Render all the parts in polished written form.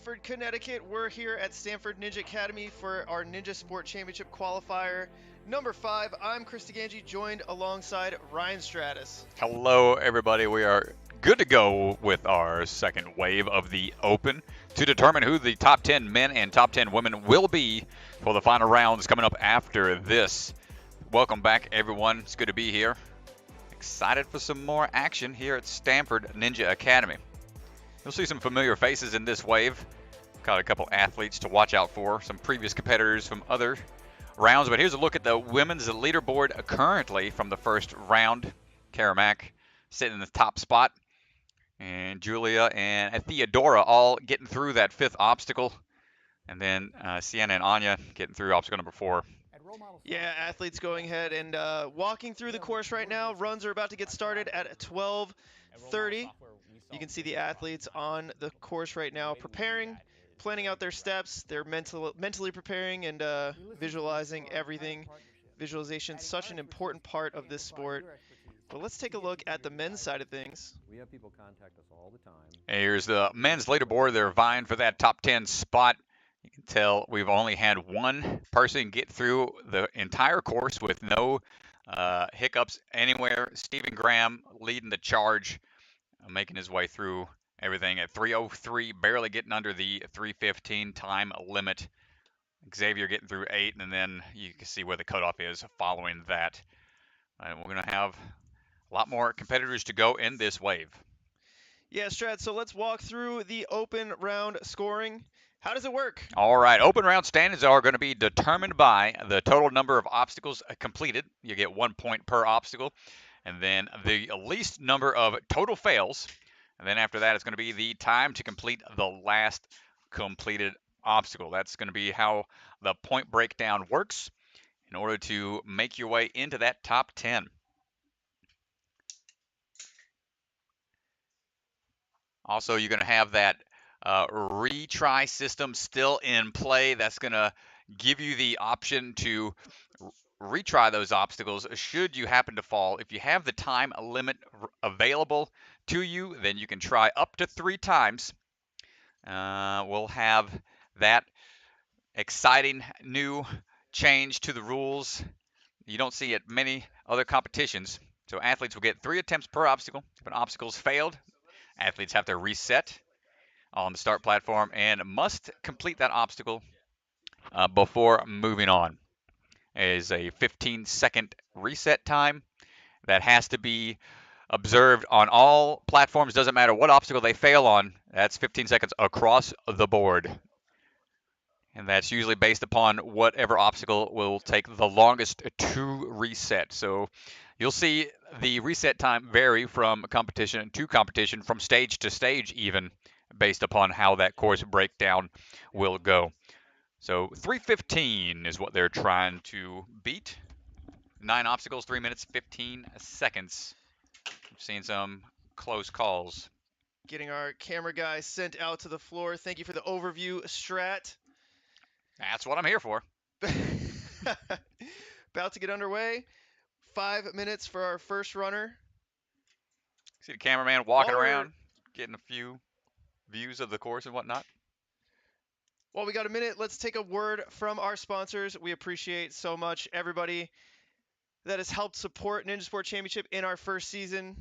Stamford, Connecticut. We're here at Stamford Ninja Academy for our Ninja Sport Championship qualifier number 5. I'm Chris DeGangi, joined alongside Ryan Stratus. Hello, everybody. We are good to go with our second wave of the Open to determine who the top 10 men and top 10 women will be for the final rounds coming up after this. Welcome back, everyone. It's good to be here. Excited for some more action here at Stamford Ninja Academy. You'll see some familiar faces in this wave. Got a couple athletes to watch out for, some previous competitors from other rounds. But here's a look at the women's leaderboard currently from the first round. Cara Mack sitting in the top spot. And Julia and Theodora all getting through that 5th obstacle. And then Sienna and Anya getting through obstacle number 4. Yeah, athletes going ahead and walking through the course right now. Runs are about to get started at 12:30. You can see the athletes on the course right now preparing, planning out their steps. They're mentally preparing and visualizing everything. Visualization is such an important part of this sport. But let's take a look at the men's side of things. We have people contact us all the time. Here's the men's leaderboard. They're vying for that top 10 spot. You can tell we've only had one person get through the entire course with no hiccups anywhere. Stephen Graham leading the charge, making his way through everything at 3:03, barely getting under the 3:15 time limit. Xavier getting through 8, and then you can see where the cutoff is following that. And we're going to have a lot more competitors to go in this wave. Yeah, Strat, so let's walk through the open round scoring. How does it work? All right, open round standings are going to be determined by the total number of obstacles completed. You get 1 point per obstacle. And then the least number of total fails. And then after that, it's going to be the time to complete the last completed obstacle. That's going to be how the point breakdown works in order to make your way into that top 10. Also, you're going to have that retry system still in play. That's going to give you the option to retry those obstacles should you happen to fall. If you have the time limit available to you, then you can try up to 3 times. We'll have that exciting new change to the rules. You don't see it many other competitions. So athletes will get 3 attempts per obstacle. If an obstacle's failed, athletes have to reset on the start platform and must complete that obstacle before moving on. Is a 15-second reset time that has to be observed on all platforms. Doesn't matter what obstacle they fail on. That's 15 seconds across the board. And that's usually based upon whatever obstacle will take the longest to reset. So you'll see the reset time vary from competition to competition, from stage to stage even, based upon how that course breakdown will go. So 3:15 is what they're trying to beat. 9 obstacles, 3 minutes, 15 seconds. We've seen some close calls. Getting our camera guy sent out to the floor. Thank you for the overview, Strat. That's what I'm here for. About to get underway. 5 minutes for our first runner. See the cameraman walking around, getting a few views of the course and whatnot. Well, we got a minute. Let's take a word from our sponsors. We appreciate so much everybody that has helped support Ninja Sport Championship in our first season.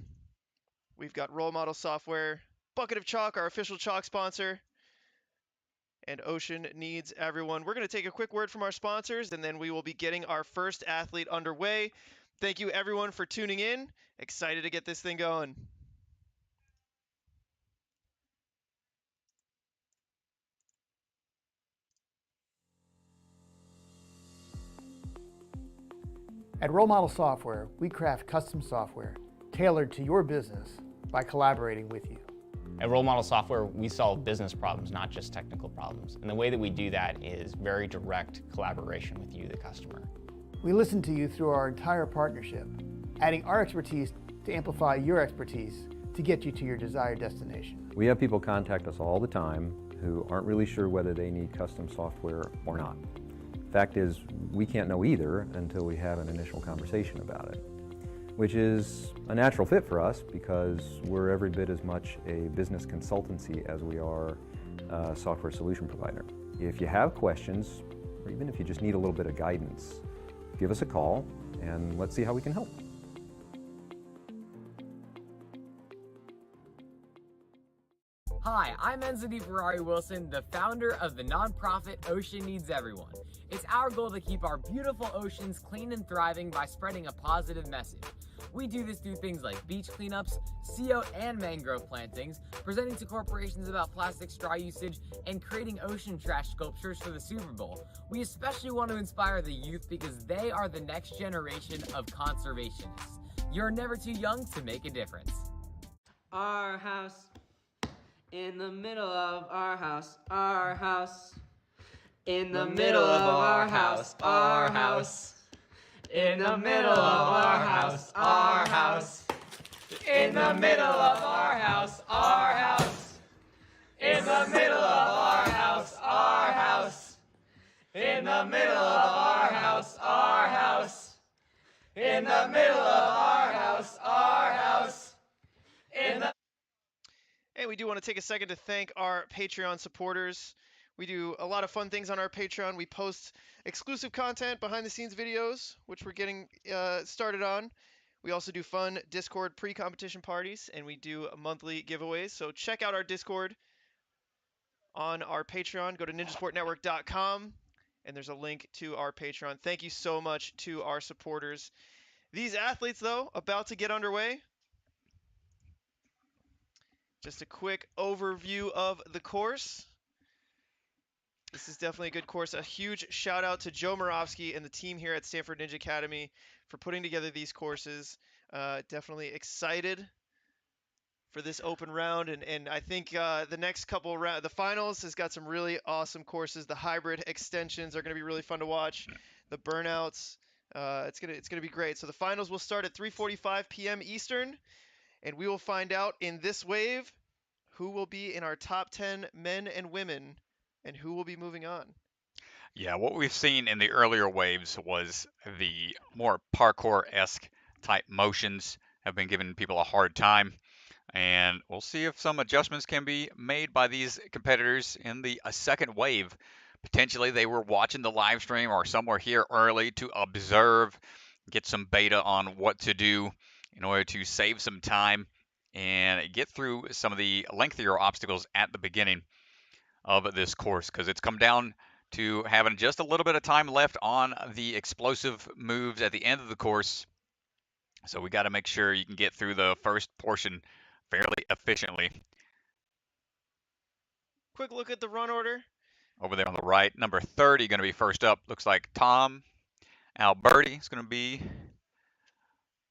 We've got Role Model Software, Bucket of Chalk, our official chalk sponsor, and Ocean Needs Everyone. We're going to take a quick word from our sponsors, and then we will be getting our first athlete underway. Thank you, everyone, for tuning in. Excited to get this thing going. At Role Model Software, we craft custom software tailored to your business by collaborating with you. At Role Model Software, we solve business problems, not just technical problems. And the way that we do that is very direct collaboration with you, the customer. We listen to you through our entire partnership, adding our expertise to amplify your expertise to get you to your desired destination. We have people contact us all the time who aren't really sure whether they need custom software or not. Fact is, we can't know either until we have an initial conversation about it, which is a natural fit for us because we're every bit as much a business consultancy as we are software solution provider. If you have questions, or even if you just need a little bit of guidance, give us a call and let's see how we can help. Hi, I'm Enzo Ferrari Wilson, the founder of the nonprofit Ocean Needs Everyone. It's our goal to keep our beautiful oceans clean and thriving by spreading a positive message. We do this through things like beach cleanups, CO and mangrove plantings, presenting to corporations about plastic straw usage, and creating ocean trash sculptures for the Super Bowl. We especially want to inspire the youth because they are the next generation of conservationists. You're never too young to make a difference. Our house. In the middle of our house, our house. In the middle of our house, our house. In the middle of our house, our house. In the middle of our house, our house. In the middle of our house, our house. In the middle of our house, our house. In the middle of our house, our house. In the And we do want to take a second to thank our Patreon supporters. We do a lot of fun things on our Patreon. We post exclusive content, behind-the-scenes videos, which we're getting started on. We also do fun Discord pre-competition parties, and we do monthly giveaways. So check out our Discord on our Patreon. Go to ninjasportnetwork.com, and there's a link to our Patreon. Thank you so much to our supporters. These athletes, though, about to get underway. Just a quick overview of the course. This is definitely a good course. A huge shout out to Joe Moravsky and the team here at Stamford Ninja Academy for putting together these courses. Definitely excited for this open round, and I think the next couple rounds, the finals has got some really awesome courses. The hybrid extensions are going to be really fun to watch. The burnouts, it's gonna be great. So the finals will start at 3:45 p.m. Eastern. And we will find out in this wave who will be in our top 10 men and women and who will be moving on. Yeah, what we've seen in the earlier waves was the more parkour-esque type motions have been giving people a hard time. And we'll see if some adjustments can be made by these competitors in the second wave. Potentially they were watching the live stream or somewhere here early to observe, get some beta on what to do in order to save some time and get through some of the lengthier obstacles at the beginning of this course, because it's come down to having just a little bit of time left on the explosive moves at the end of the course. So we got to make sure you can get through the first portion fairly efficiently. Quick look at the run order. Over there on the right, number 30 going to be first up. Looks like Tom Alberti is going to be.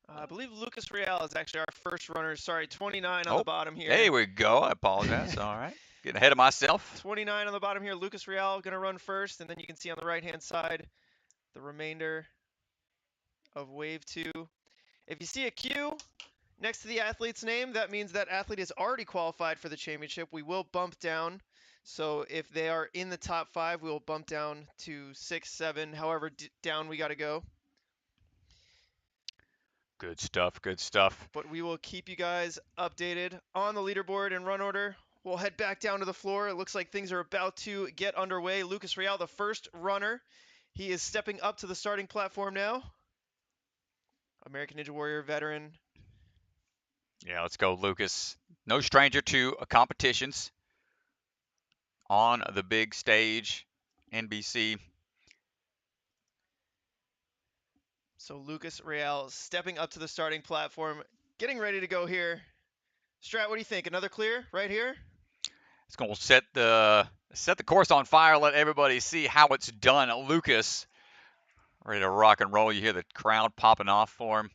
I believe Lucas Reale is actually our first runner. Sorry, 29 on the bottom here. There we go. I apologize. All right. Getting ahead of myself. 29 on the bottom here. Lucas Reale going to run first. And then you can see on the right-hand side the remainder of Wave 2. If you see a Q next to the athlete's name, that means that athlete is already qualified for the championship. We will bump down. So if they are in the top 5, we will bump down to 6, 7. However down we got to go. Good stuff, good stuff. But we will keep you guys updated on the leaderboard and run order. We'll head back down to the floor. It looks like things are about to get underway. Lucas Reale, the first runner. He is stepping up to the starting platform now. American Ninja Warrior veteran. Yeah, let's go, Lucas. No stranger to competitions on the big stage, NBC. So Lucas Reale stepping up to the starting platform, getting ready to go here. Strat, what do you think? Another clear right here? It's going to set the course on fire, let everybody see how it's done. Lucas, ready to rock and roll. You hear the crowd popping off for him.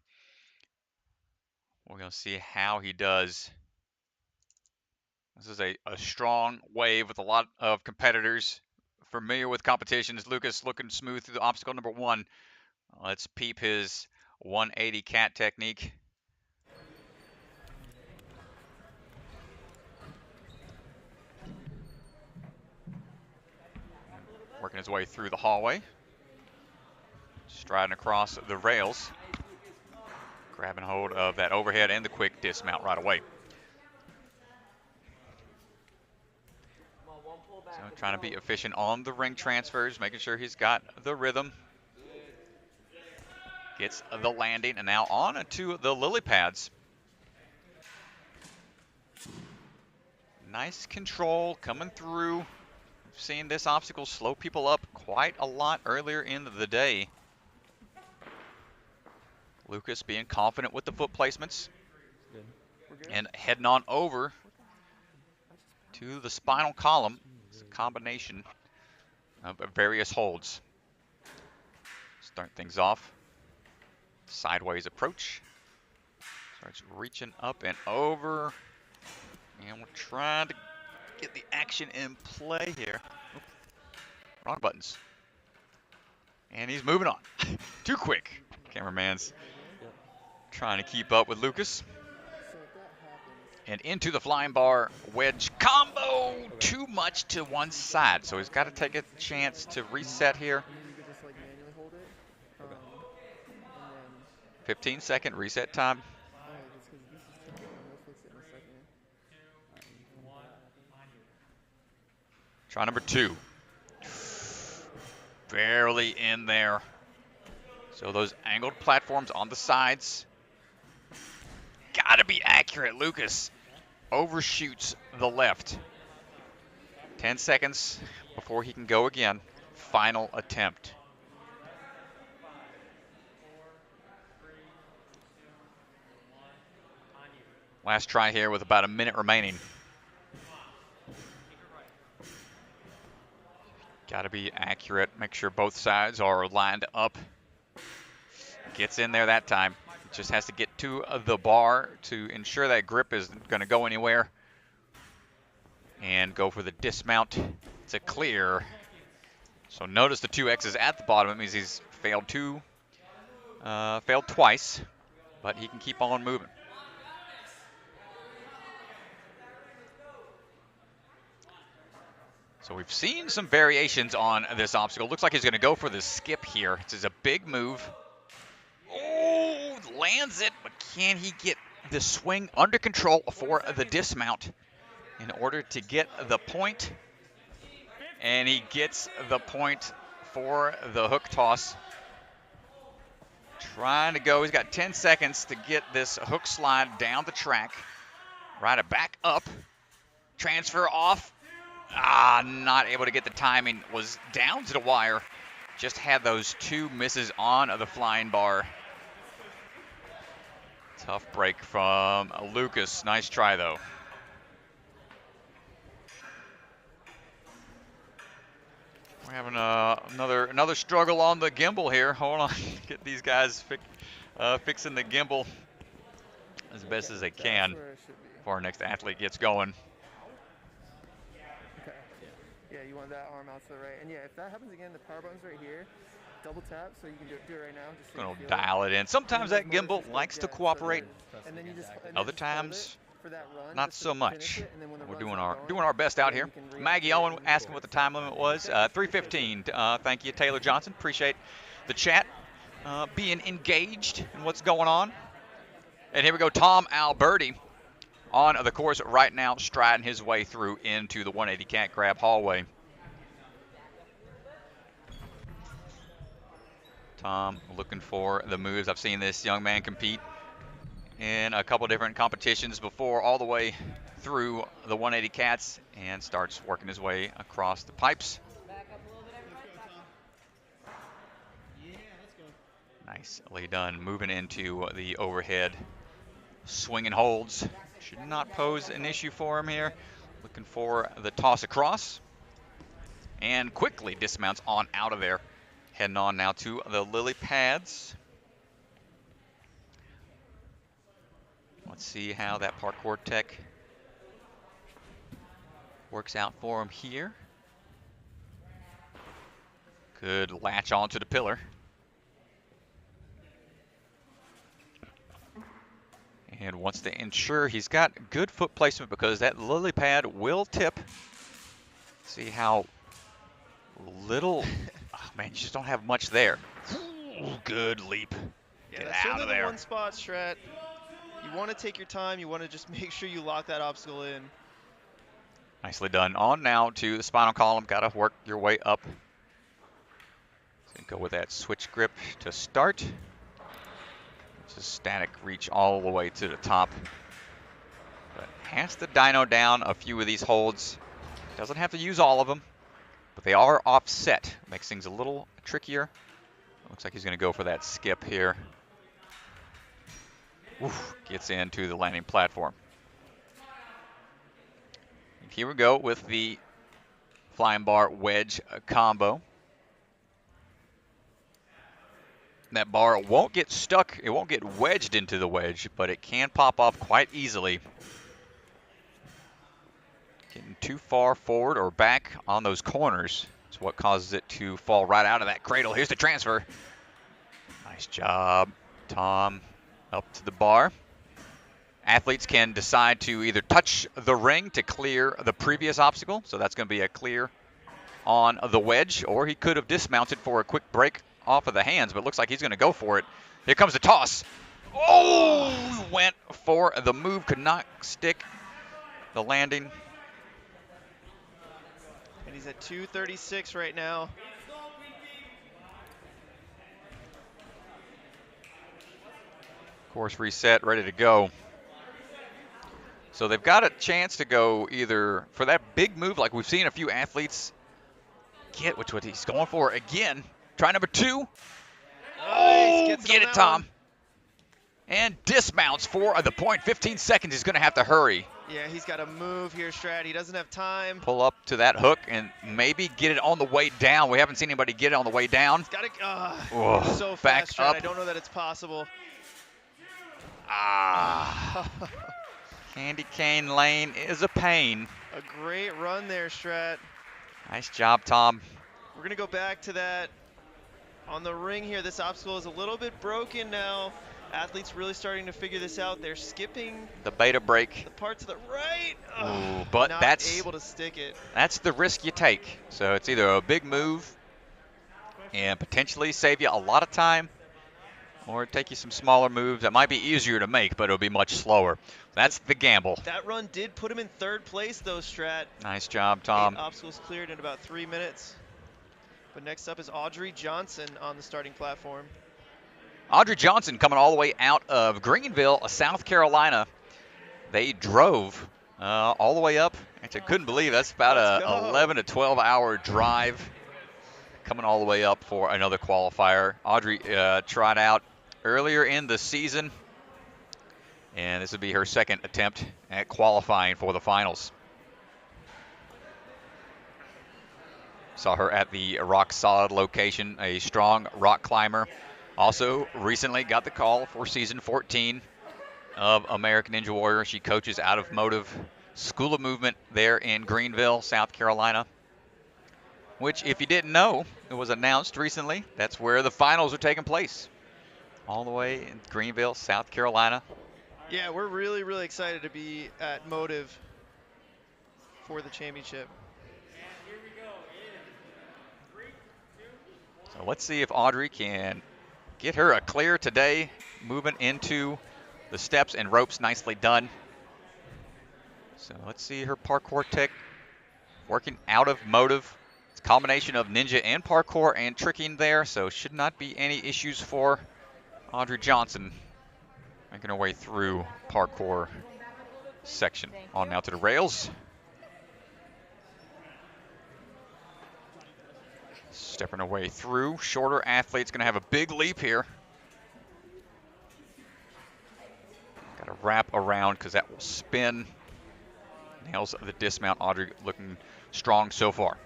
We're going to see how he does. This is a strong wave with a lot of competitors familiar with competitions. Lucas looking smooth through the obstacle number 1. Let's peep his 180 cat technique. Working his way through the hallway. Striding across the rails. Grabbing hold of that overhead and the quick dismount right away. So trying to be efficient on the ring transfers, making sure he's got the rhythm. Gets the landing, and now on to the lily pads. Nice control coming through. We've seen this obstacle slow people up quite a lot earlier in the day. Lucas being confident with the foot placements. And heading on over to the spinal column. It's a combination of various holds. Start things off. Sideways approach. Starts reaching up and over. And we're trying to get the action in play here. Oop. Wrong buttons. And he's moving on. Too quick. Cameraman's trying to keep up with Lucas. And into the flying bar wedge combo. Too much to one side. So he's got to take a chance to reset here. 15-second reset time. Try number 2. Barely in there. So those angled platforms on the sides. Gotta be accurate. Lucas overshoots the left. 10 seconds before he can go again. Final attempt. Last try here with about a minute remaining. Got to be accurate. Make sure both sides are lined up. Gets in there that time. Just has to get to the bar to ensure that grip isn't going to go anywhere. And go for the dismount. It's a clear. So notice the 2 X's at the bottom. It means he's failed twice, but he can keep on moving. So we've seen some variations on this obstacle. Looks like he's going to go for the skip here. This is a big move. Oh, lands it, but can he get the swing under control for the dismount in order to get the point? And he gets the point for the hook toss. Trying to go. He's got 10 seconds to get this hook slide down the track. Ride it back up. Transfer off. Not able to get the timing. Was down to the wire. Just had those 2 misses on the flying bar. Tough break from Lucas. Nice try, though. We're having another struggle on the gimbal here. Hold on. Get these guys fixing the gimbal as best as they can before our next athlete gets going. Yeah, you want that arm out to the right. And yeah, if that happens again, the power button's right here. Double tap, so you can do it right now. Just Gonna dial it in. Sometimes that gimbal likes to cooperate. And then you just, Other times, for that run, not just so to much. finish it, and then when the We're run's doing our best out here. you can Maggie Owen asking what the time limit was. 3:15. Thank you, Taylor Johnson. Appreciate the chat. Being engaged in what's going on. And here we go, Tom Alberti on the course right now, striding his way through into the 180 cat grab hallway. Tom looking for the moves. I've seen this young man compete in a couple different competitions before, all the way through the 180 cats, and starts working his way across the pipes. Nicely done. Moving into the overhead swinging holds. Should not pose an issue for him here. Looking for the toss across. And quickly dismounts on out of there. Heading on now to the lily pads. Let's see how that parkour tech works out for him here. Good latch onto the pillar. And wants to ensure he's got good foot placement because that lily pad will tip. See how little, oh man, you just don't have much there. Ooh, good leap. Get that's out only of the there. one spot, Strat. You want to take your time. You want to just make sure you lock that obstacle in. Nicely done. On now to the spinal column. Got to work your way up. So go with that switch grip to start. It's a static reach all the way to the top. But has to dyno down a few of these holds. Doesn't have to use all of them, but they are offset. Makes things a little trickier. Looks like he's going to go for that skip here. Oof, gets into the landing platform. And here we go with the flying bar wedge combo. That bar won't get stuck, it won't get wedged into the wedge, but it can pop off quite easily. Getting too far forward or back on those corners is what causes it to fall right out of that cradle. Here's the transfer. Nice job, Tom, up to the bar. Athletes can decide to either touch the ring to clear the previous obstacle, so that's going to be a clear on the wedge, or he could have dismounted for a quick break off of the hands, but it looks like he's going to go for it. Here comes the toss. Oh, went for the move, could not stick the landing. And he's at 236 right now. Course reset, ready to go. So they've got a chance to go either for that big move like we've seen a few athletes get, which what he's going for again. Try number 2. Oh, get it, Tom. And dismounts for the point. 15 seconds. He's going to have to hurry. Yeah, he's got to move here, Strat. He doesn't have time. Pull up to that hook and maybe get it on the way down. We haven't seen anybody get it on the way down. He's got to, so fast, back Strat. up. I don't know that it's possible. Candy cane lane is a pain. A great run there, Strat. Nice job, Tom. We're going to go back to that on the ring here. This obstacle is a little bit broken now. Athletes really starting to figure this out. They're skipping the beta break. The part to the right. Ooh, but not that's able to stick it. That's the risk you take. So it's either a big move and potentially save you a lot of time, or take you some smaller moves that might be easier to make, but it'll be much slower. That's the gamble. That run did put him in 3rd place, though, Strat. Nice job, Tom. 8 obstacles cleared in about 3 minutes. But next up is Audrey Johnson on the starting platform. Audrey Johnson coming all the way out of Greenville, South Carolina. They drove all the way up. I couldn't believe that's about a 11 to 12 hour drive coming all the way up for another qualifier. Audrey tried out earlier in the season, and this would be her 2nd attempt at qualifying for the finals. Saw her at the Rock Solid location, a strong rock climber. Also recently got the call for season 14 of American Ninja Warrior. She coaches out of Motive School of Movement there in Greenville, South Carolina, which, if you didn't know, it was announced recently. That's where the finals are taking place, all the way in Greenville, South Carolina. Yeah, we're really, really excited to be at Motive for the championship. So let's see if Audrey can get her a clear today, moving into the steps and ropes. Nicely done. So let's see her parkour tech working out of Motive. It's a combination of ninja and parkour and tricking there, so should not be any issues for Audrey Johnson making her way through parkour section. On now to the rails. Stepping her way through. Shorter athlete's going to have a big leap here. Got to wrap around because that will spin. Nails the dismount. Audrey looking strong so far.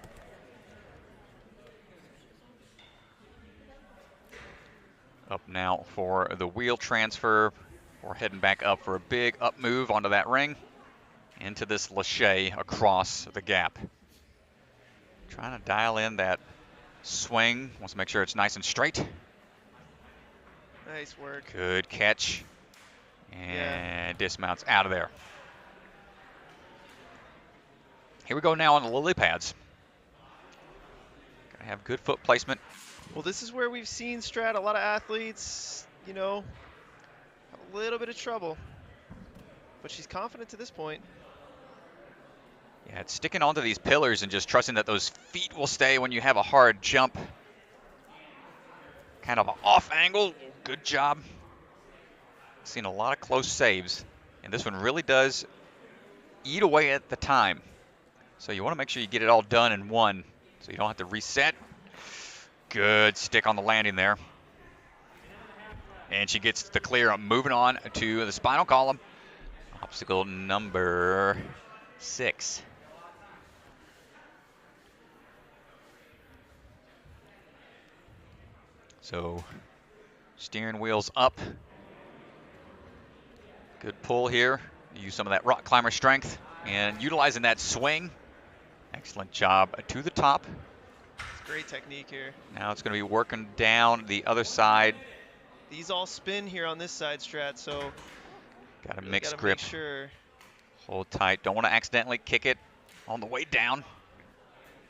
Up now for the wheel transfer. We're heading back up for a big up move onto that ring. Into this lache across the gap. Trying to dial in that swing. Wants to make sure it's nice and straight. Nice work. Good catch. And dismounts out of there. Here we go now on the lily pads. Gotta have good foot placement. Well, this is where we've seen Strat, a lot of athletes, you know, have a little bit of trouble. But she's confident to this point. Yeah, it's sticking onto these pillars and just trusting that those feet will stay when you have a hard jump. Kind of an off angle. Good job. Seen a lot of close saves. And this one really does eat away at the time. So you want to make sure you get it all done in one so you don't have to reset. Good stick on the landing there. And she gets the clear. Moving on to the spinal column. Obstacle number 6. So steering wheel's up. Good pull here. Use some of that rock climber strength and utilizing that swing. Excellent job to the top. It's great technique here. Now it's going to be working down the other side. These all spin here on this side strat, so got a really mixed gotta grip. make sure. Hold tight. Don't want to accidentally kick it on the way down.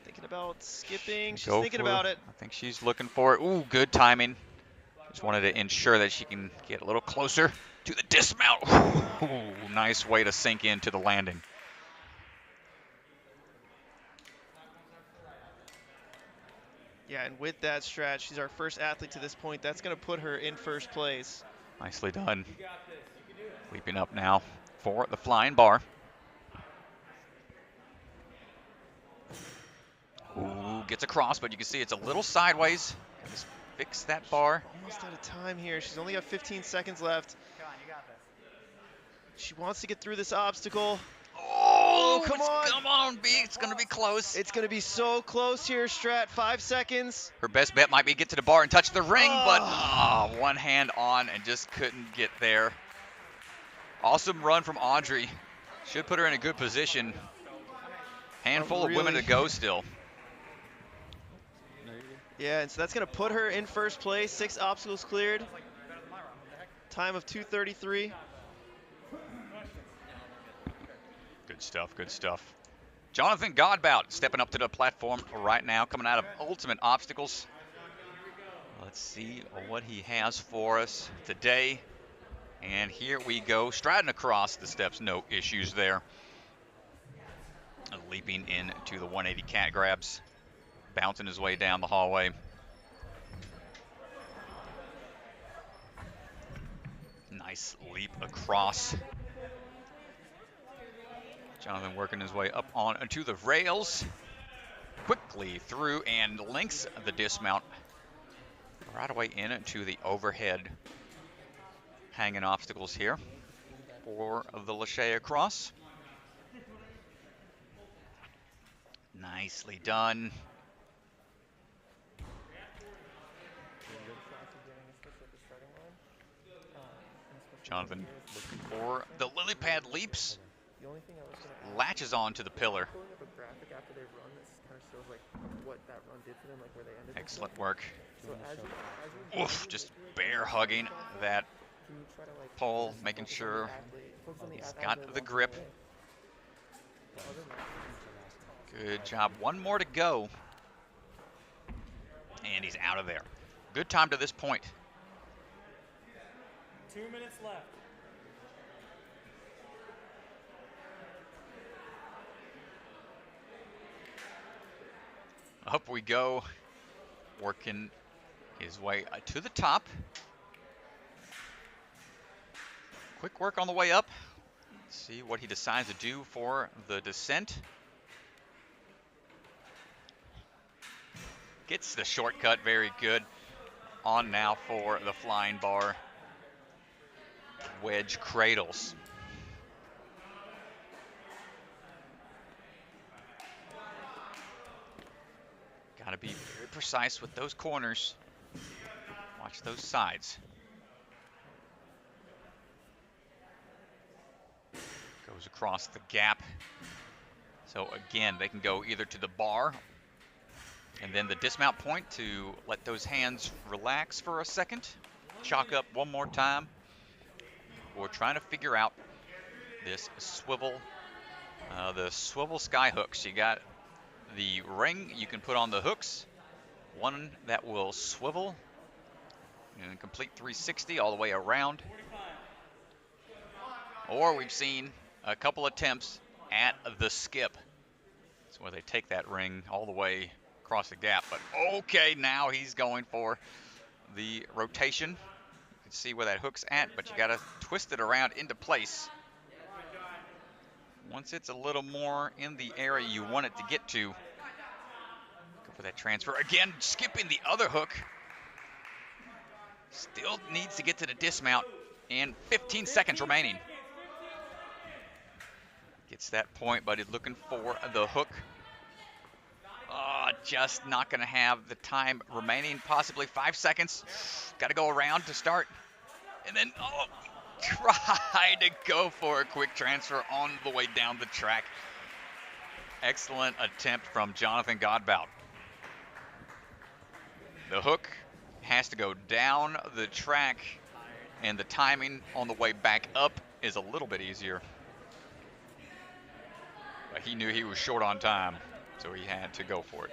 Thinking about skipping. She's Go thinking for about it. I think she's looking for it. Ooh, good timing. Just wanted to ensure that she can get a little closer to the dismount. Ooh, nice way to sink into the landing. Yeah, and with that strat, she's our first athlete to this point. That's going to put her in first place. Nicely done. Leaping up now for the flying bar. Ooh, gets across, but you can see it's a little sideways. Just fix that bar. Almost out of time here. She's only got 15 seconds left. She wants to get through this obstacle. Oh, come on. Come on, B. It's going to be close. It's going to be so close here, Strat. 5 seconds. Her best bet might be get to the bar and touch the ring, but one hand on and just couldn't get there. Awesome run from Audrey. Should put her in a good position. Handful of women to go still. Yeah, and so that's going to put her in first place. 6 obstacles cleared. Time of 2:33. Good stuff, good stuff. Jonathan Godbout stepping up to the platform right now, coming out of Ultimate Obstacles. Let's see what he has for us today. And here we go, striding across the steps, no issues there. Leaping into the 180 cat grabs, bouncing his way down the hallway. Nice leap across. Jonathan working his way up onto the rails. Quickly through and links the dismount right away into the overhead hanging obstacles here for the Lachey across. Nicely done. Jonathan looking for the lily pad leaps. Latches onto the pillar. Excellent work. Oof, just bear hugging that pole, making sure he's got the grip. Good job. One more to go. And he's out of there. Good time to this point. 2 minutes left. Up we go. Working his way to the top. Quick work on the way up. Let's see what he decides to do for the descent. Gets the shortcut, very good. On now for the flying bar. Wedge cradles. Got to be very precise with those corners. Watch those sides. Goes across the gap. So again, they can go either to the bar and then the dismount point to let those hands relax for a second. Chalk up one more time. We're trying to figure out this swivel, the swivel sky hooks. You got the ring you can put on the hooks, one that will swivel and complete 360 all the way around. Or we've seen a couple attempts at the skip. So where they take that ring all the way across the gap. But okay, now he's going for the rotation. You can see where that hook's at, but you got to twist it around into place. Once it's a little more in the area you want it to get to, go for that transfer. Again, skipping the other hook. Still needs to get to the dismount, and 15 seconds remaining. Gets that point, but he's looking for the hook. Just not going to have the time remaining, possibly 5 seconds. Got to go around to start. And then, try to go for a quick transfer on the way down the track. Excellent attempt from Jonathan Godbout. The hook has to go down the track, and the timing on the way back up is a little bit easier. But he knew he was short on time, so he had to go for it.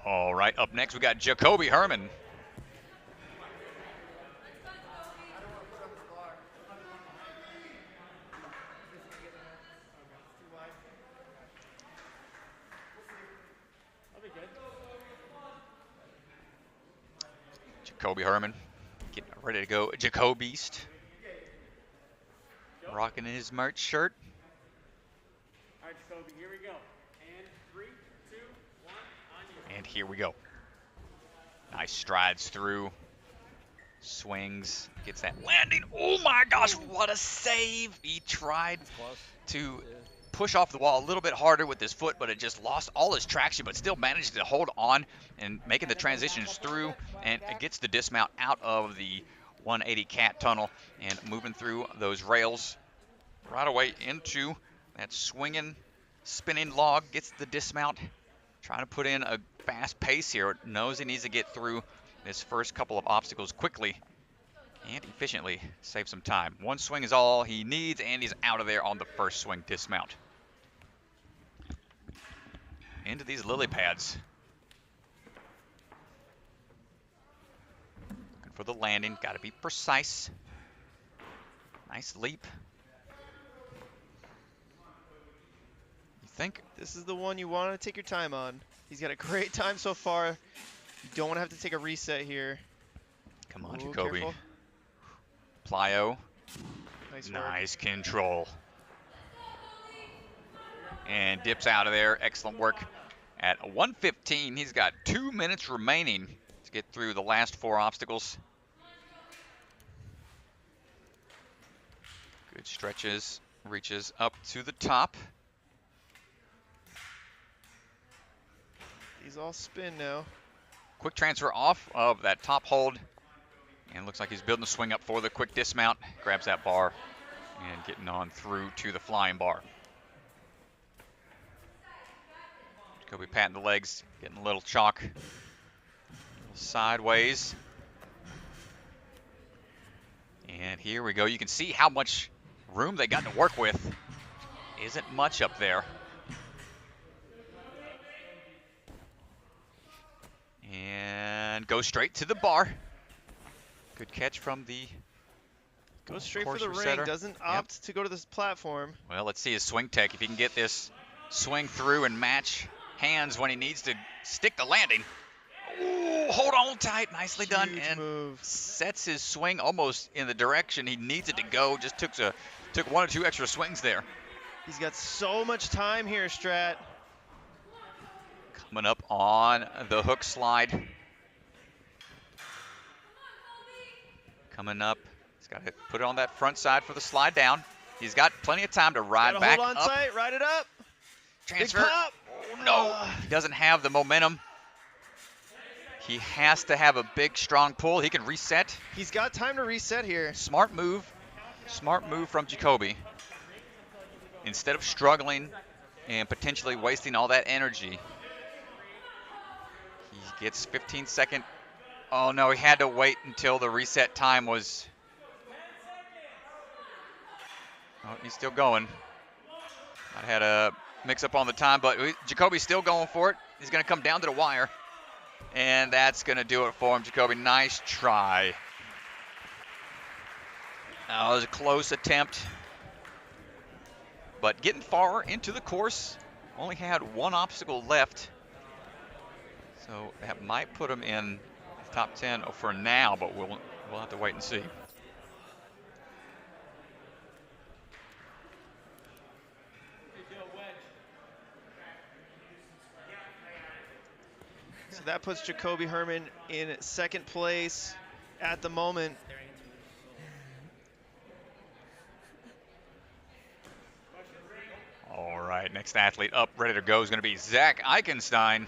All right, up next we got Jacoby Herman. Jacoby Herman getting ready to go. Jacobeast. Rocking his merch shirt. All right, Jacoby, here we go. And 3, 2, 1, on you. And here we go. Nice strides through. Swings. Gets that landing. Oh my gosh, what a save. He tried to push off the wall a little bit harder with his foot, but it just lost all his traction, but still managed to hold on and making the transitions through, and it gets the dismount out of the 180 cat tunnel and moving through those rails right away into that swinging, spinning log. Gets the dismount, trying to put in a fast pace here. Knows he needs to get through this first couple of obstacles quickly and efficiently, save some time. One swing is all he needs, and he's out of there on the first swing dismount. Into these lily pads. Looking for the landing, got to be precise. Nice leap. You think this is the one you want to take your time on. He's got a great time so far. You don't want to have to take a reset here. Come on, Ooh, Jacoby. careful. Plyo. Nice work. Nice control. And dips out of there. Excellent work. At 1:15, he's got 2 minutes remaining to get through the last 4 obstacles. Good stretches, reaches up to the top. He's all spin now. Quick transfer off of that top hold. And looks like he's building the swing up for the quick dismount. Grabs that bar and getting on through to the flying bar. Jacoby patting the legs, getting a little chalk. Sideways. And here we go. You can see how much room they got to work with. Isn't much up there. And go straight to the bar. Good catch from the Goes straight for course the ring. resetter. Doesn't opt to go to this platform. Well, let's see his swing tech. If he can get this swing through and match hands when he needs to stick the landing. Ooh, hold on tight. Nicely done. Huge And move. sets his swing almost in the direction he needs it to go. Just took 1 or 2 extra swings there. He's got so much time here, Strat. Coming up on the hook slide. Coming up. He's got to put it on that front side for the slide down. He's got plenty of time to ride Gotta back hold on up. tight, ride it up. Transfer. Big pop. Oh, no. He doesn't have the momentum. He has to have a big, strong pull. He can reset. He's got time to reset here. Smart move. Smart move from Jacoby. Instead of struggling and potentially wasting all that energy, he gets 15-second. Oh, no, he had to wait until the reset time was. Oh, he's still going. I had a mix-up on the time, but Jacoby's still going for it. He's going to come down to the wire. And that's going to do it for him, Jacoby. Nice try. That was a close attempt, but getting far into the course. Only had one obstacle left, so that might put him in the top 10 for now, but we'll have to wait and see. So that puts Jacoby Herman in second place at the moment. All right, next athlete up, ready to go is going to be Zack Eichenstein.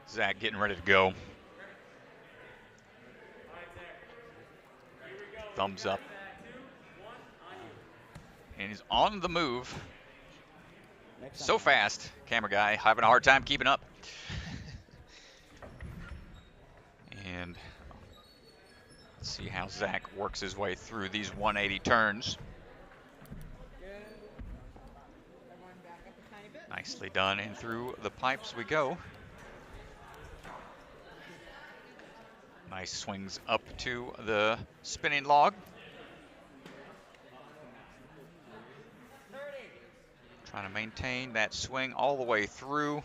Zack getting ready to go. Thumbs up. And he's on the move. So fast. Camera guy having a hard time keeping up. And let's see how Zack works his way through these 180 turns. Nicely done, and through the pipes we go. Nice swings up to the spinning log. Trying to maintain that swing all the way through.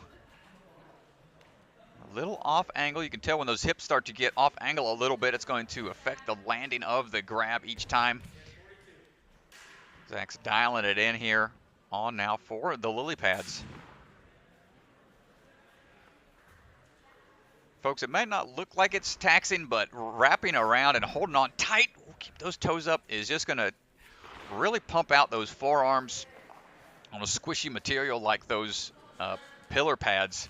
A little off angle. You can tell when those hips start to get off angle a little bit, it's going to affect the landing of the grab each time. Zack's dialing it in here on now for the lily pads. Folks, it may not look like it's taxing, but wrapping around and holding on tight, keep those toes up, is just going to really pump out those forearms on a squishy material like those pillar pads.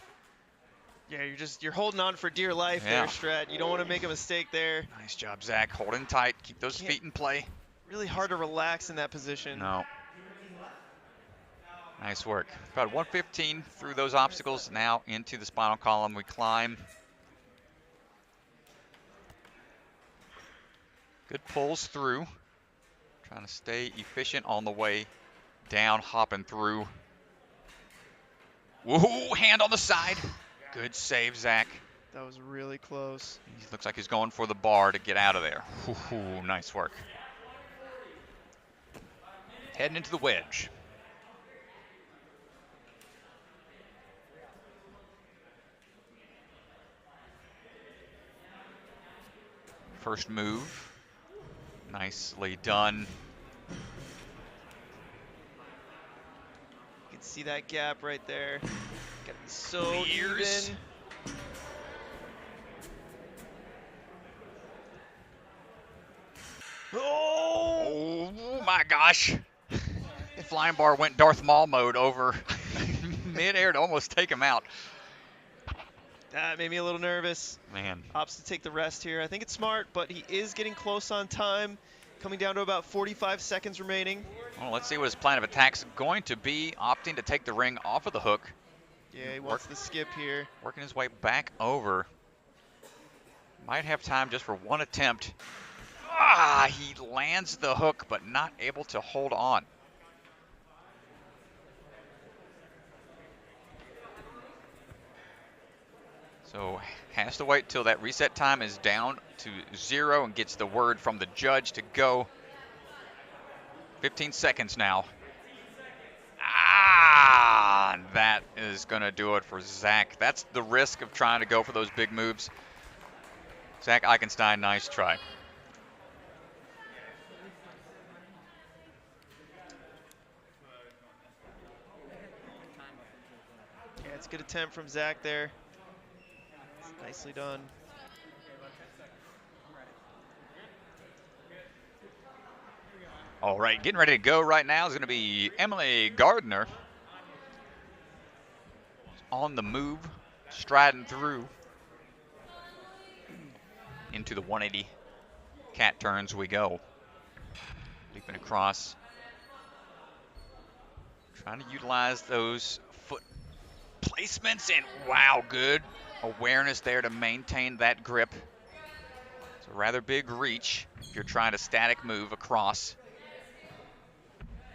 Yeah, you're holding on for dear life there, Strat. You don't want to make a mistake there. Nice job, Zack. Holding tight. Keep those feet in play. Really hard to relax in that position. No. Nice work. About 115 through those obstacles. Now into the spinal column. We climb. Good pulls through. Trying to stay efficient on the way down, hopping through. Woohoo! Hand on the side. Good save, Zack. That was really close. He looks like he's going for the bar to get out of there. Woohoo! Nice work. Heading into the wedge. First move. Nicely done. You can see that gap right there. Gotta be so Clears. even. Oh my gosh. The flying bar went Darth Maul mode over mid-air to almost take him out. That made me a little nervous. Man. Opts to take the rest here. I think it's smart, but he is getting close on time. Coming down to about 45 seconds remaining. Well, let's see what his plan of attack's going to be. Opting to take the ring off of the hook. Yeah, he wants the skip here. Working his way back over. Might have time just for one attempt. Ah, he lands the hook, but not able to hold on. So has to wait till that reset time is down to 0 and gets the word from the judge to go. 15 seconds now. Ah, that is going to do it for Zack. That's the risk of trying to go for those big moves. Zack Eichenstein, nice try. Yeah, it's a good attempt from Zack there. Nicely done. All right, getting ready to go right now is going to be Emily Gardiner. On the move, striding through. Into the 180 cat turns we go. Leaping across. Trying to utilize those foot placements, and wow, good awareness there to maintain that grip. It's a rather big reach if you're trying to static move across.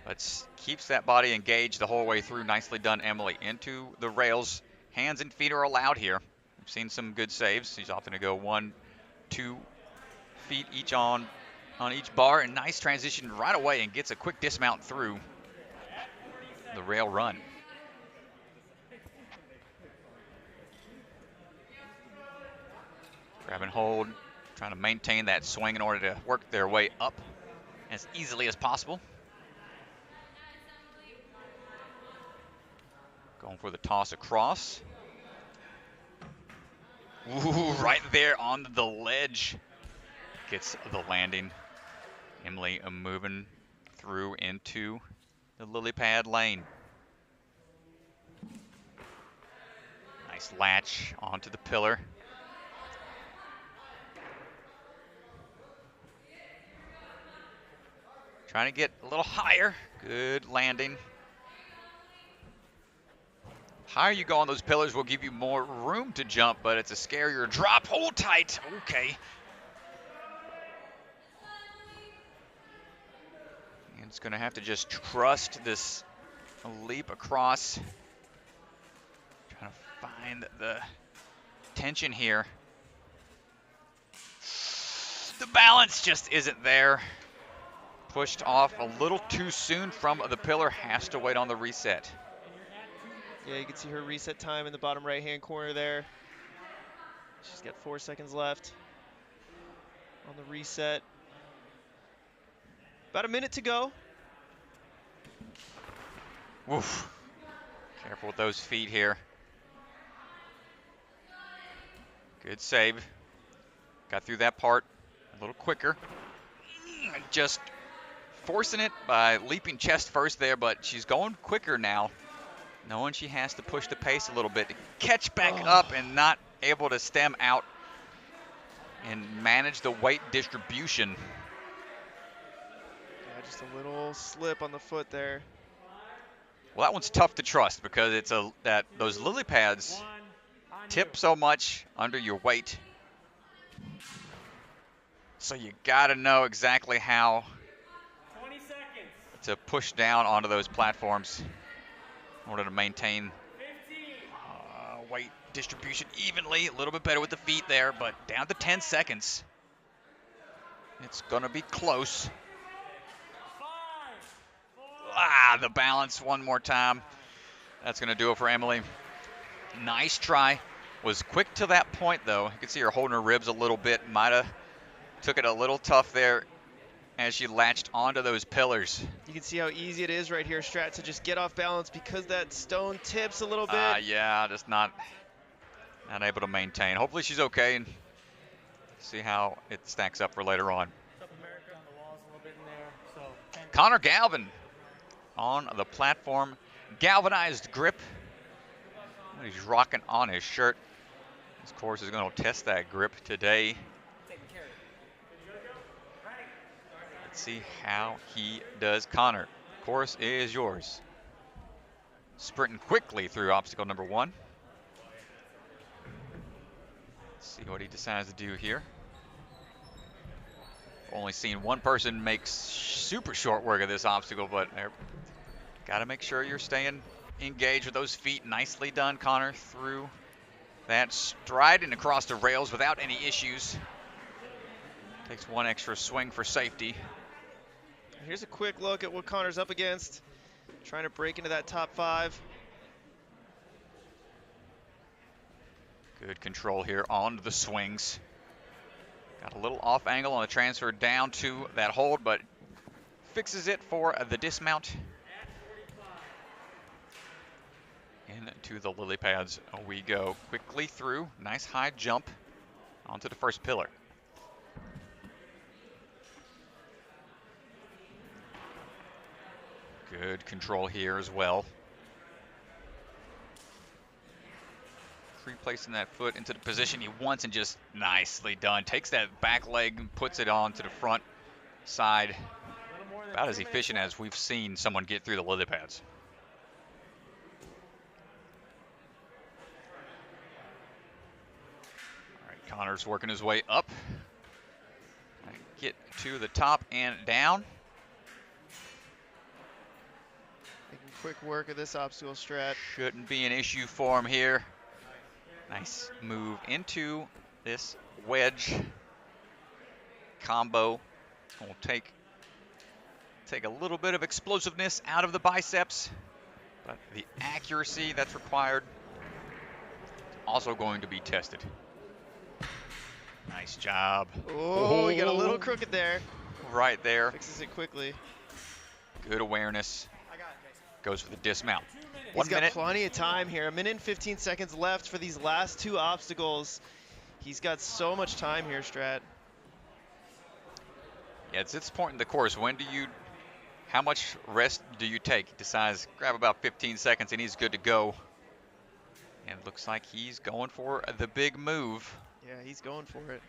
But keeps that body engaged the whole way through. Nicely done, Emily. Into the rails. Hands and feet are allowed here. We've seen some good saves. He's often to go 1, 2, feet each on each bar, and nice transition right away and gets a quick dismount through the rail run. Grab and hold, trying to maintain that swing in order to work their way up as easily as possible. Going for the toss across. Ooh, right there on the ledge. Gets the landing. Emily moving through into the lily pad lane. Nice latch onto the pillar. Trying to get a little higher. Good landing. Higher you go on those pillars will give you more room to jump, but it's a scarier drop. Hold tight. Okay. And it's going to have to just trust this leap across. Trying to find the tension here. The balance just isn't there. Pushed off a little too soon from the pillar. Has to wait on the reset. Yeah, you can see her reset time in the bottom right-hand corner there. She's got 4 seconds left on the reset. About a minute to go. Woof. Careful with those feet here. Good save. Got through that part a little quicker. Just forcing it by leaping chest first there, but she's going quicker now. Knowing she has to push the pace a little bit to catch back up and not able to stem out and manage the weight distribution. Yeah, just a little slip on the foot there. Well, that one's tough to trust because it's those lily pads tip so much under your weight. So you got to know exactly how to push down onto those platforms in order to maintain weight distribution evenly. A little bit better with the feet there, but down to 10 seconds. It's going to be close. The balance one more time. That's going to do it for Emily. Nice try. Was quick to that point, though. You can see her holding her ribs a little bit. Might have took it a little tough there as she latched onto those pillars. You can see how easy it is right here, Strat, to just get off balance because that stone tips a little bit. Yeah, just not able to maintain. Hopefully she's okay, and see how it stacks up for later on. Conor Galvin on the platform. Galvanized grip. He's rocking on his shirt. This course is going to test that grip today. Let's see how he does. Conor, course is yours. Sprinting quickly through obstacle number 1. Let's see what he decides to do here. Only seen one person make super short work of this obstacle, but got to make sure you're staying engaged with those feet. Nicely done, Conor, through that striding across the rails without any issues. Takes one extra swing for safety. Here's a quick look at what Conor's up against. Trying to break into that top 5. Good control here on the swings. Got a little off angle on the transfer down to that hold, but fixes it for the dismount. Into the lily pads we go. Quickly through. Nice high jump onto the first pillar. Good control here as well. Replacing that foot into the position he wants and just nicely done. Takes that back leg and puts it on to the front side. About as efficient as we've seen someone get through the lily pads. All right, Conor's working his way up. Get to the top and down. Making quick work of this obstacle, Strat. Shouldn't be an issue for him here. Nice move into this wedge. combo. It's going to take a little bit of explosiveness out of the biceps, but the accuracy that's required is also going to be tested. Nice job. Oh, he got a little crooked there. Right there. Fixes it quickly. Good awareness. Goes for the dismount. He's got plenty of time here. 1 minute and 15 seconds left for these last 2 obstacles. He's got so much time here, Strat. Yeah, it's this point in the course. How much rest do you take? He decides, grab about 15 seconds and he's good to go. And it looks like he's going for the big move. Yeah, he's going for it.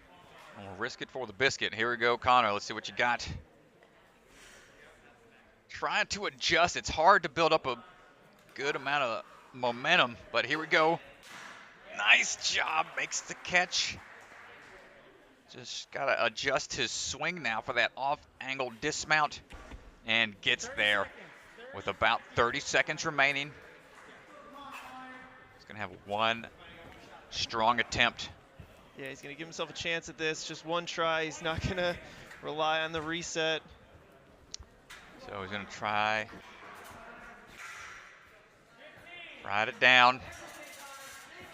We'll risk it for the biscuit. Here we go, Conor. Let's see what you got. Trying to adjust. It's hard to build up a good amount of momentum, but here we go. Nice job. Makes the catch. Just got to adjust his swing now for that off-angle dismount. And gets there with about 30 seconds remaining. He's going to have one strong attempt. Yeah, he's going to give himself a chance at this. Just one try. He's not going to rely on the reset. So he's going to try. Ride it down.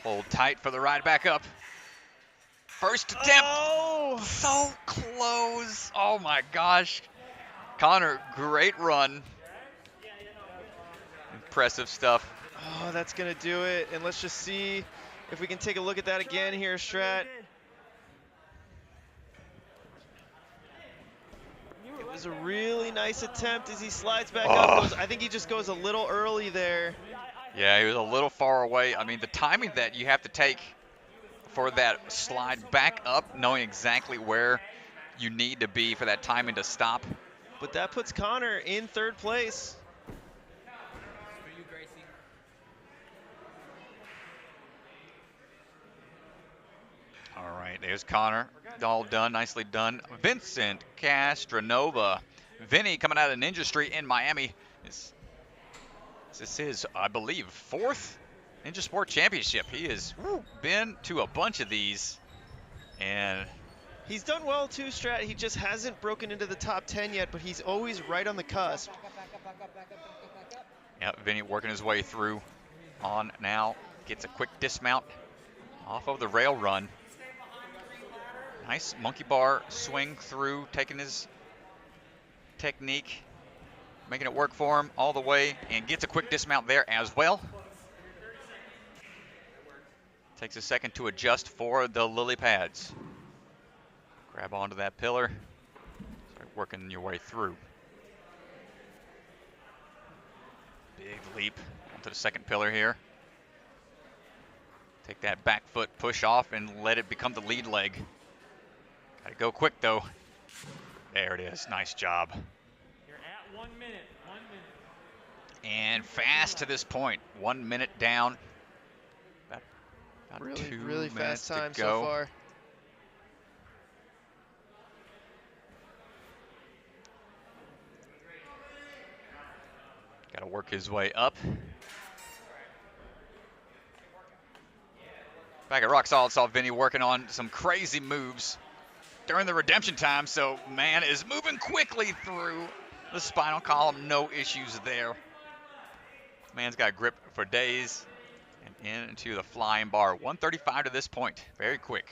Hold tight for the ride back up. First attempt. Oh! So close. Oh my gosh. Conor, great run. Impressive stuff. Oh, that's going to do it. And let's just see if we can take a look at that again here, Strat. It was a really nice attempt as he slides back up. I think he just goes a little early there. Yeah, he was a little far away. I mean, the timing that you have to take for that slide back up, knowing exactly where you need to be for that timing to stop. But that puts Conor in 3rd place. All right, there's Conor. All done, nicely done. Vincent Castronova. Vinny coming out of Ninja Street in Miami. This is his, I believe, 4th Ninja Sport Championship. He has been to a bunch of these. And he's done well too, Strat. He just hasn't broken into the top 10 yet, but he's always right on the cusp. Yeah, Vinny working his way through. On now, gets a quick dismount off of the rail run. Nice monkey bar swing through, taking his technique, making it work for him all the way, and gets a quick dismount there as well. Takes a second to adjust for the lily pads. Grab onto that pillar, start working your way through. Big leap onto the second pillar here. Take that back foot, push off, and let it become the lead leg. Gotta go quick though. There it is, nice job. You're at 1 minute, 1 minute. And fast to this point, 1 minute down. About Really fast time to go. so far. Gotta work his way up. Back at Rock Solid, saw Vinny working on some crazy moves during the redemption time, so man is moving quickly through the spinal column, no issues there. Man's got grip for days, and into the flying bar. 135 to this point, very quick.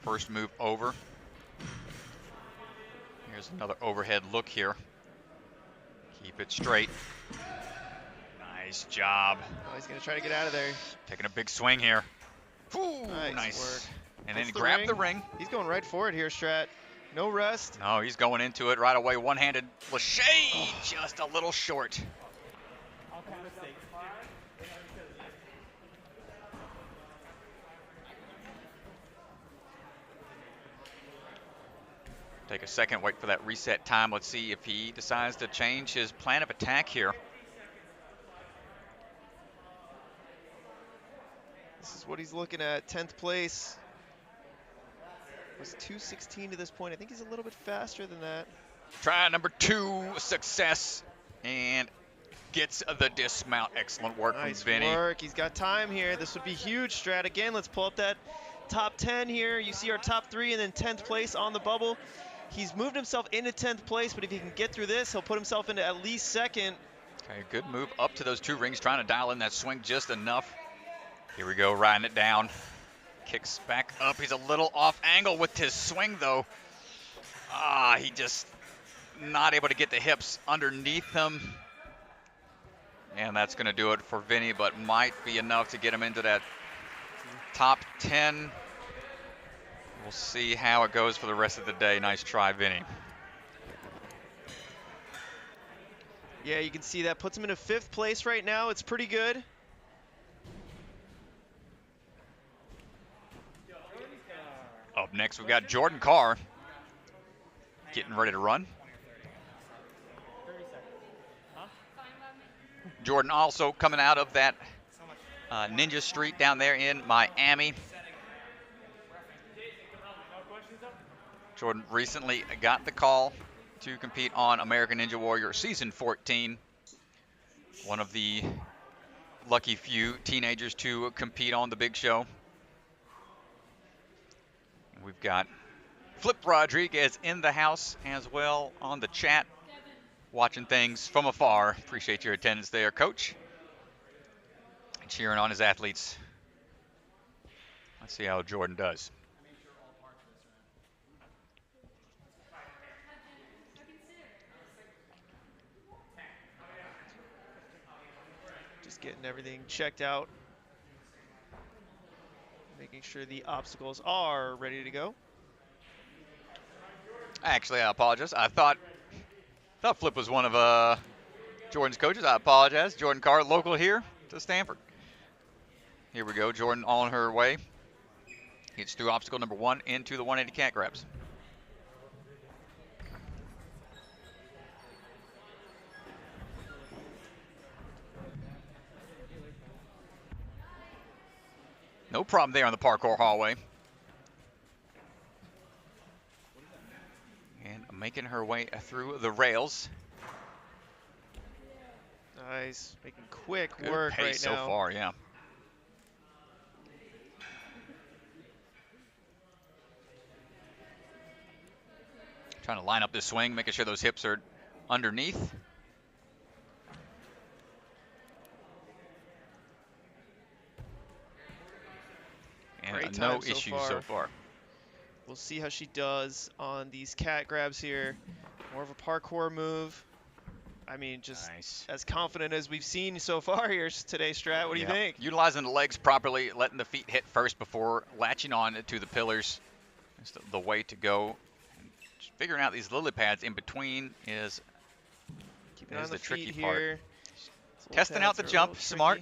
First move over. Here's another overhead look here. Keep it straight. Nice job. Oh, he's going to try to get out of there. Taking a big swing here. Ooh, nice work. And then grab the ring. He's going right for it here, Strat. No rest. No, he's going into it right away. One-handed. Lachey just a little short. Take a second, wait for that reset time. Let's see if he decides to change his plan of attack here. This is what he's looking at, 10th place. Was 2:16 to this point. I think he's a little bit faster than that. Try number 2, success. And gets the dismount. Excellent work Nice from Vinny. work. He's got time here. This would be huge, Strat. Again, let's pull up that top 10 here. You see our top 3 and then 10th place on the bubble. He's moved himself into 10th place, but if he can get through this, he'll put himself into at least 2nd. Okay, good move up to those 2 rings, trying to dial in that swing just enough. Here we go, riding it down. Kicks back up. He's a little off angle with his swing, though. He just not able to get the hips underneath him. And that's going to do it for Vinny, but might be enough to get him into that top 10. We'll see how it goes for the rest of the day. Nice try, Vinny. Yeah, you can see that puts him into 5th place right now. It's pretty good. Up next, we've got Jordan Carr getting ready to run. Jordan also coming out of that Ninja Street down there in Miami. Jordan recently got the call to compete on American Ninja Warrior Season 14. One of the lucky few teenagers to compete on the big show. We've got Flip Rodriguez in the house as well on the chat, watching things from afar. Appreciate your attendance there, Coach. And cheering on his athletes. Let's see how Jordan does. Just getting everything checked out. Making sure the obstacles are ready to go. Actually, I apologize. I thought Flip was one of Jordan's coaches. I apologize. Jordan Carr, local here to Stamford. Here we go. Jordan on her way. Gets through obstacle number 1 into the 180 cat grabs. No problem there on the parkour hallway. And making her way through the rails. Nice, making quick Good work pace right so now. far, yeah. Trying to line up this swing, making sure those hips are underneath. And no issues so far. We'll see how she does on these cat grabs here. More of a parkour move. I mean, just nice. As confident as we've seen so far here today, Strat. What do you think? Utilizing the legs properly, letting the feet hit first before latching on to the pillars. That's the way to go. And just figuring out these lily pads in between is the tricky part. Testing out the jump. Smart.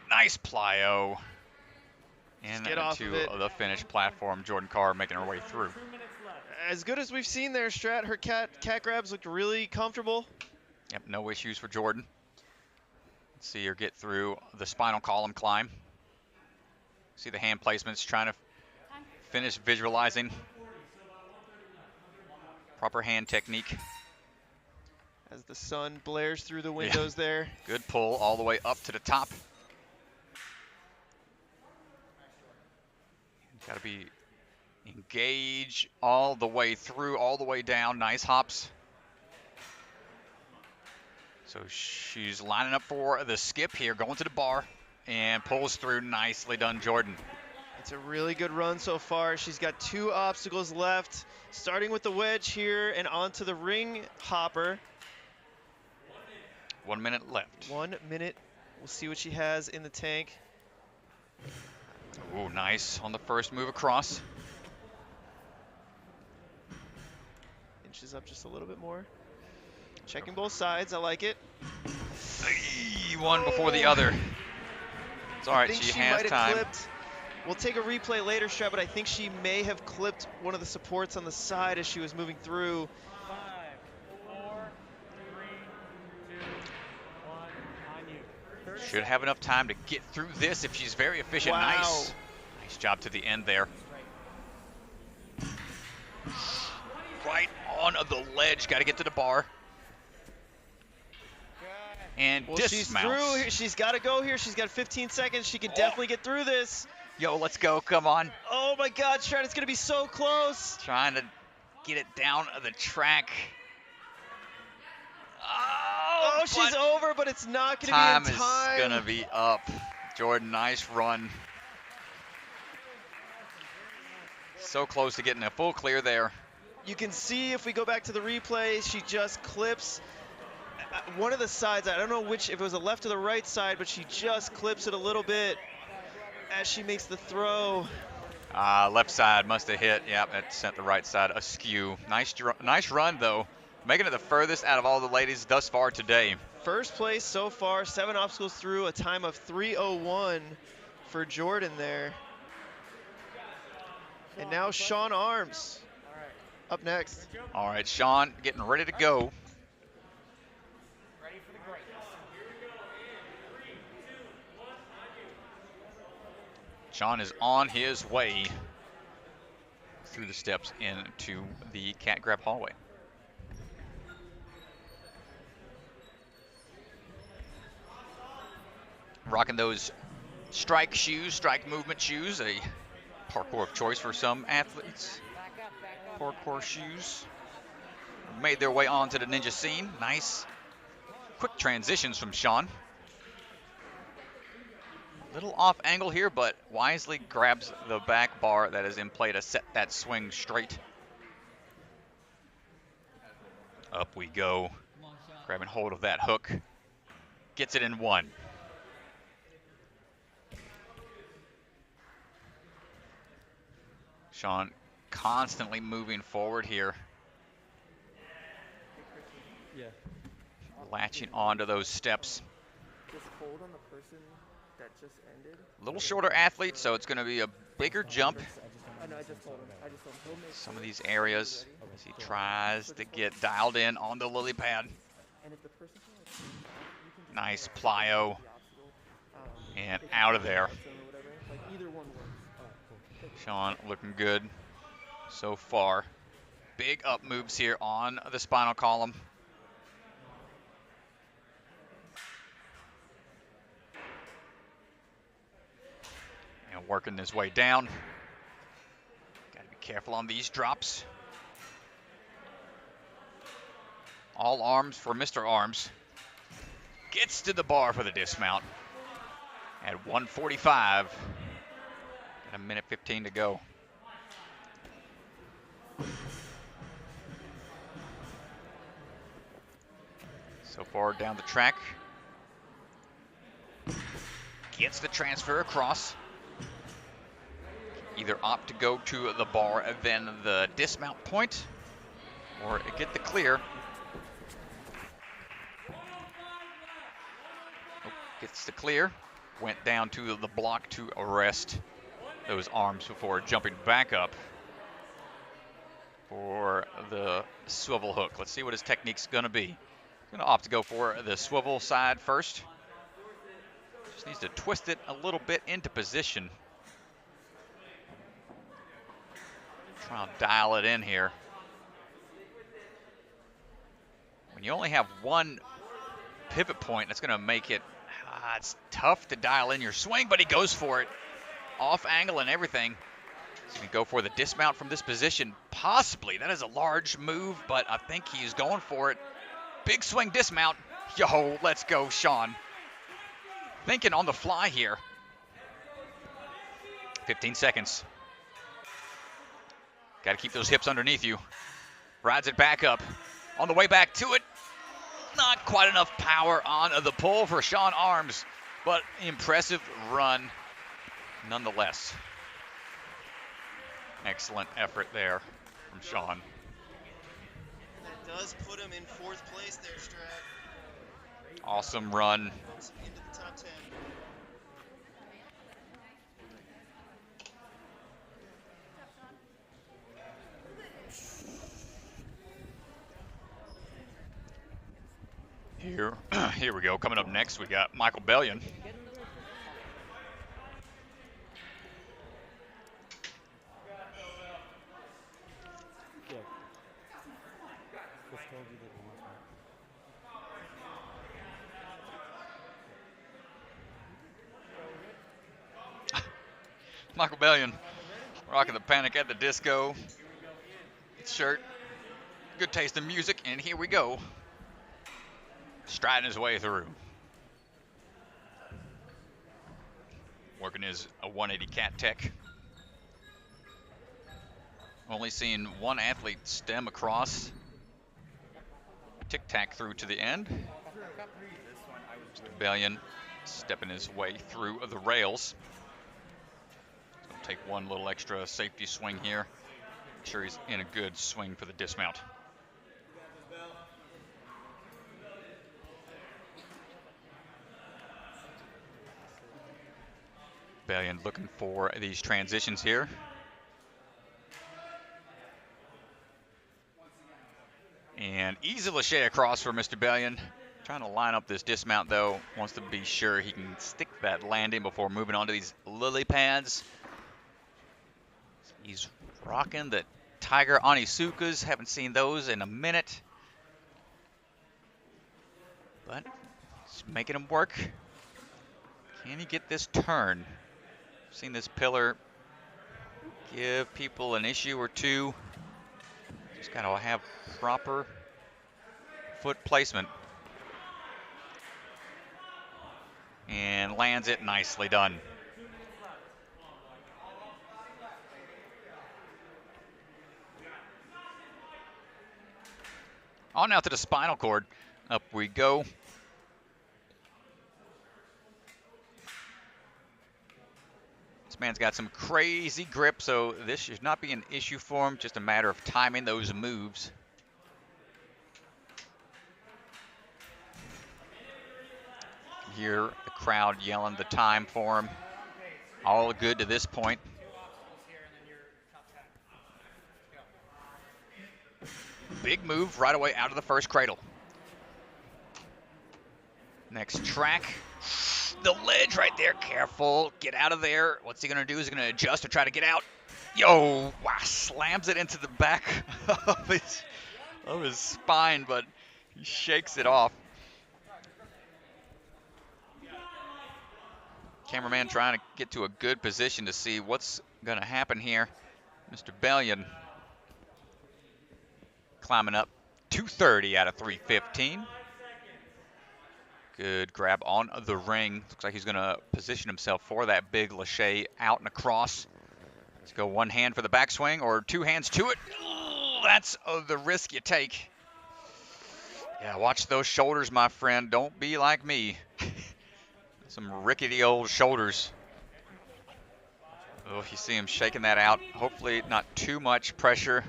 Nice plyo. And to the finished platform. Jordan Carr making her way through. As good as we've seen there, Strat, her cat grabs looked really comfortable. Yep, no issues for Jordan. Let's see her get through the spinal column climb. See the hand placements, trying to finish visualizing. Proper hand technique. As the sun blares through the windows there. Good pull all the way up to the top. Got to be engaged all the way through, all the way down. Nice hops. So she's lining up for the skip here, going to the bar, and pulls through. Nicely done, Jordan. It's a really good run so far. She's got 2 obstacles left, starting with the wedge here and onto the ring hopper. 1 minute left. 1 minute. We'll see what she has in the tank. Ooh, nice on the first move across. Inches up just a little bit more. Checking both sides. I like it. One before the other. It's all right. I think she has time. Clipped. We'll take a replay later, Strat, but I think she may have clipped one of the supports on the side as she was moving through. 5, 4, 3, 2, 1, on you. Should have enough time to get through this if she's very efficient. Wow. Nice job to the end there. Right on the ledge. Got to get to the bar. And Well, she's dismounts. through. She's got to go here. She's got 15 seconds. She can definitely get through this. Yo, let's go. Come on. Oh my God, Shred, it's going to be so close. Trying to get it down the track. Oh, she's over, but it's not going to be in Time time. is going to be up. Jordan, nice run. So close to getting a full clear there. You can see if we go back to the replay, she just clips one of the sides. I don't know which, if it was the left or the right side, but she just clips it a little bit as she makes the throw. Left side must have hit. Yep, that sent the right side askew. Nice run, though. Making it the furthest out of all the ladies thus far today. First place so far, 7 obstacles through, a time of 3:01 for Jordan there. And now Sean Arms up next. All right, Sean getting ready to go. Ready for the greatness. Sean is on his way through the steps into the cat grab hallway. Rocking those strike shoes, strike movement shoes, a parkour of choice for some athletes. Parkour shoes made their way onto the ninja scene. Nice quick transitions from Sean. Little off angle here, but wisely grabs the back bar that is in play to set that swing straight. Up we go. Grabbing hold of that hook. Gets it in one. Sean constantly moving forward here. Yeah. Latching onto those steps. Just hold on the person that just ended. Little shorter athlete, so it's going to be a bigger jump. I know, I just told him. He'll make Some of these areas as he tries to get dialed in on the lily pad. And if the person Nice plyo. And out of there. like either one works. Sean looking good so far. Big up moves here on the spinal column. And working his way down. Got to be careful on these drops. All arms for Mr. Arms. Gets to the bar for the dismount. At 1:45. Got a minute 15 to go. So far down the track. Gets the transfer across. Either opt to go to the bar and then the dismount point, or get the clear. Gets the clear. Went down to the block to arrest those arms before jumping back up for the swivel hook. Let's see what his technique's going to be. He's going to opt to go for the swivel side first. Just needs to twist it a little bit into position. Try to dial it in here. When you only have one pivot point, that's going to make it it's tough to dial in your swing, but he goes for it. Off angle and everything. He's going to go for the dismount from this position. Possibly. That is a large move, but I think he's going for it. Big swing dismount. Yo, let's go, Sean. Thinking on the fly here. 15 seconds. Got to keep those hips underneath you. Rides it back up. On the way back to it. Not quite enough power on the pull for Sean Arms, but impressive run nonetheless. Excellent effort there from Sean. That does put him in 4th place there, Strat. Awesome run. Into the top 10. Here we go. Coming up next, we got Michael Bellion. Michael Bellion rocking the Panic at the Disco shirt. Good taste in music, and here we go. Striding his way through. Working his 180 cat tech. Only seen one athlete stem across. Tic-tac through to the end. Mr. Bellion stepping his way through the rails. He's going to take one little extra safety swing here. Make sure he's in a good swing for the dismount. Bellion looking for these transitions here. And easy lâché across for Mr. Bellion. Trying to line up this dismount though. Wants to be sure he can stick that landing before moving on to these lily pads. He's rocking the Tiger Onitsukas. Haven't seen those in a minute. But he's making them work. Can he get this turn? Seen this pillar give people an issue or two. Just gotta have proper foot placement. And lands it, nicely done. On now to the spinal cord. Up we go. This man's got some crazy grip, so this should not be an issue for him. Just a matter of timing those moves. Hear the crowd yelling the time for him. All good to this point. Big move right away out of the first cradle. Next track. The ledge right there. Careful. Get out of there. What's he going to do? Is he going to adjust or try to get out? Yo! Wow, slams it into the back of his spine, but he shakes it off. Cameraman trying to get to a good position to see what's going to happen here. Mr. Bellion climbing up 230 out of 315. Good grab on the ring. Looks like he's going to position himself for that big lâché out and across. Let's go one hand for the backswing or two hands to it. Ooh, that's the risk you take. Yeah, watch those shoulders, my friend. Don't be like me. Some rickety old shoulders. Oh, you see him shaking that out. Hopefully not too much pressure.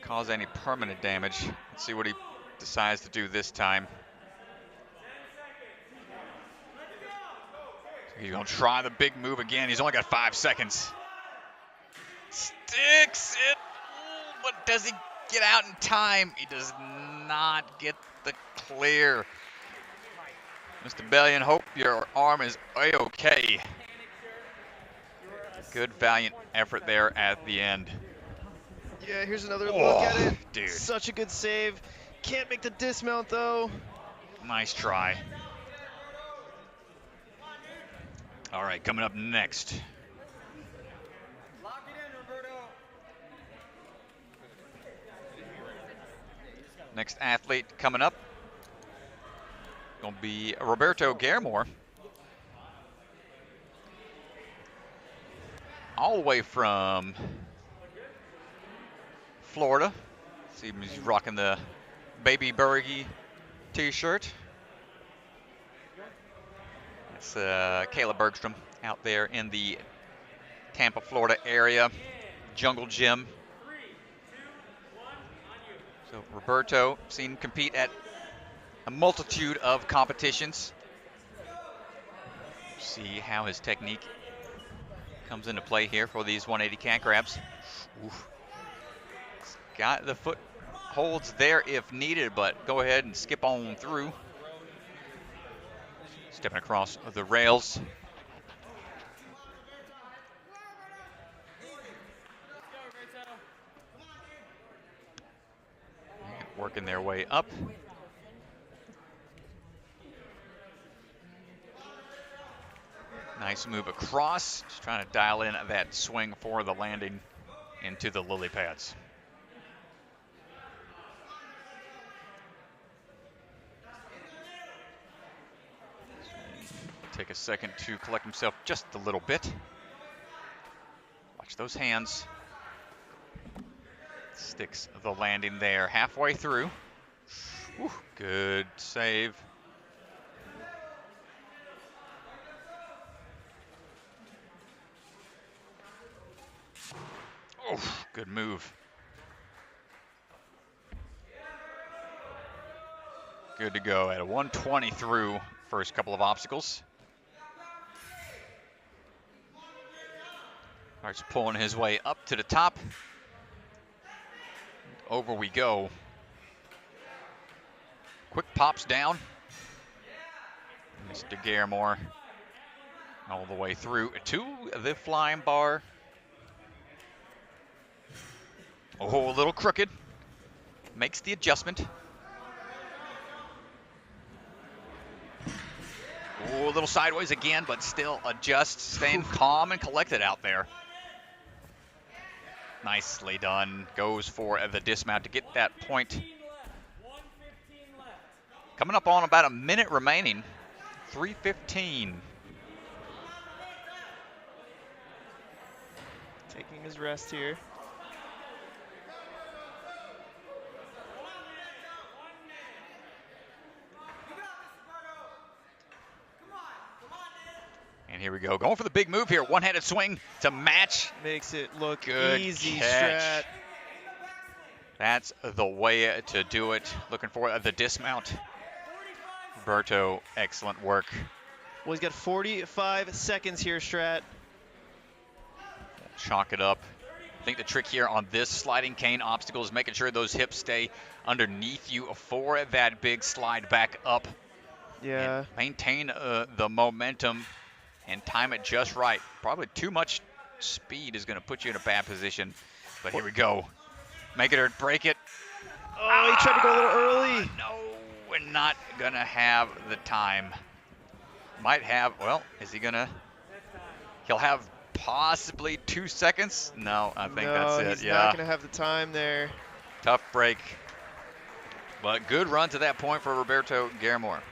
Cause any permanent damage. Let's see what he decides to do this time. He's gonna try the big move again. He's only got 5 seconds. Sticks it, but does he get out in time? He does not get the clear. Mr. Bellion, hope your arm is a-okay. Good, valiant effort there at the end. Yeah, here's another look at it. Dude. Such a good save. Can't make the dismount though. Nice try. All right, coming up next. Lock it in, Roberto. Next athlete coming up. Gonna be Roberto Garimore. All the way from Florida. See him, he's rocking the Baby Bergie t-shirt. That's Kayla Bergstrom out there in the Tampa, Florida area. Jungle Gym. So Roberto, seen him compete at a multitude of competitions. See how his technique comes into play here for these 180 cat grabs. Oof. He's got the foot holds there if needed, but go ahead and skip on through. Stepping across the rails. And working their way up. Nice move across. Just trying to dial in that swing for the landing into the lily pads. Take a second to collect himself just a little bit. Watch those hands. Sticks the landing there halfway through. Whew, good save. Oh, good move. Good to go at a 120 through first couple of obstacles. Starts pulling his way up to the top. Over we go. Quick pops down. Mr. Garimore all the way through to the flying bar. Oh, a little crooked. Makes the adjustment. Oh, a little sideways again, but still adjusts, staying calm and collected out there. Nicely done. Goes for the dismount to get that point. Coming up on about a minute remaining. 3:15. Taking his rest here. And here we go. Going for the big move here. One-handed swing to match. Makes it look Good easy, catch. Strat. That's the way to do it. Looking for the dismount. Roberto, excellent work. Well, he's got 45 seconds here, Strat. Chalk it up. I think the trick here on this sliding cane obstacle is making sure those hips stay underneath you for that big slide back up. Yeah. And maintain the momentum and time it just right. Probably too much speed is going to put you in a bad position. But here we go. Make it or break it. Oh, he tried to go a little early. No, we're not going to have the time. Might have, well, is he going to? He'll have possibly 2 seconds. No, I think that's it. He's not going to have the time there. Tough break. But good run to that point for Roberto Garimore.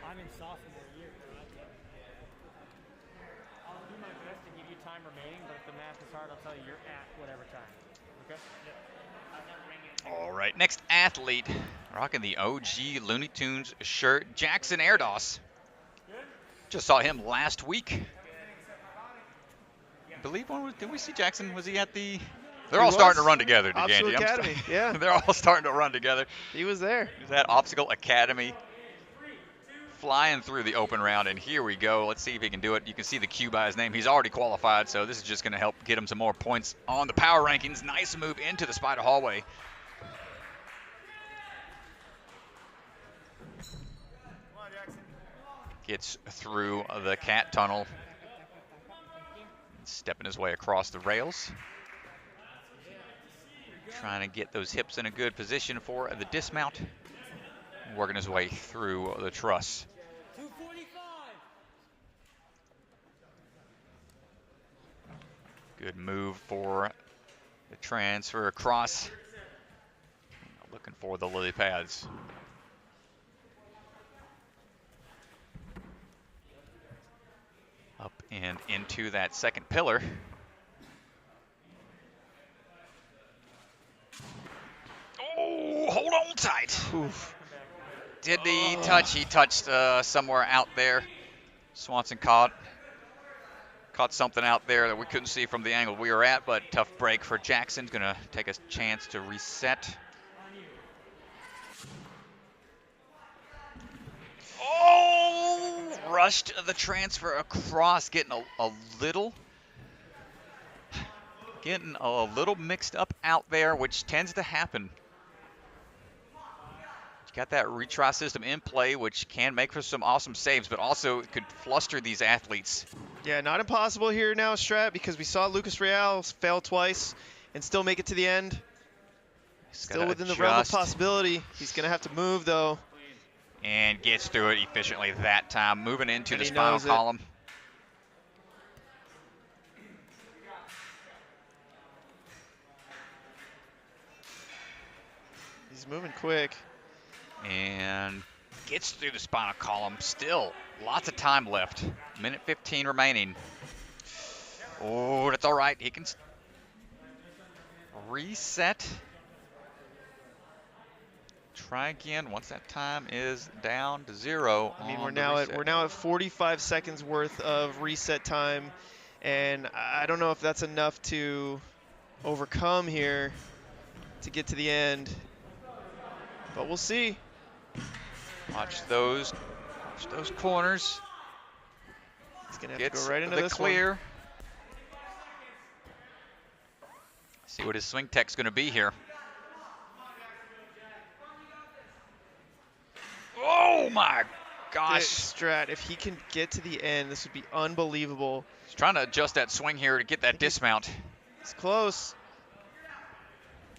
I'm in sophomore year. I'll do my best to give you time remaining, but if the math is hard, I'll tell you you're at whatever time. Okay? All right, next athlete, rocking the OG Looney Tunes shirt, Jackson Erdos. Just saw him last week. I believe did we see Jackson? Was he at the? They're all starting to run together, Obstacle DeGandy. Academy, yeah. They're all starting to run together. He was there. He's at Obstacle Academy, flying through the open round, and here we go. Let's see if he can do it. You can see the Q by his name. He's already qualified, so this is just going to help get him some more points on the power rankings. Nice move into the spider hallway. Gets through the cat tunnel, stepping his way across the rails. Trying to get those hips in a good position for the dismount. Working his way through the truss. 245. Good move for the transfer across. Looking for the lily pads. Up and into that second pillar. Oh, hold on tight. Oof. Did he touch? He touched somewhere out there. Swanson caught something out there that we couldn't see from the angle we were at, but tough break for Jackson. Going to take a chance to reset. Oh, rushed the transfer across, getting a little mixed up out there, which tends to happen. You got that retry system in play, which can make for some awesome saves, but also could fluster these athletes. Yeah, not impossible here now, Strat, because we saw Lucas Reale fail twice. and still make it to the end. Still within the adjust. realm of possibility. He's going to have to move, though. And gets through it efficiently that time, moving into And the he spinal knows it. column. He's moving quick. And gets through the spinal column. Still lots of time left. Minute 15 remaining. Oh, that's all right. He can reset. Try again once that time is down to 0. I mean, on we're the now reset. at 45 seconds worth of reset time, and I don't know if that's enough to overcome here to get to the end, but we'll see. Watch those corners. He's gonna have Gets to go right into the this clear. one. See what his swing tech's going to be here. Oh my gosh. Strat, if he can get to the end, this would be unbelievable. He's trying to adjust that swing here to get that dismount. It's close.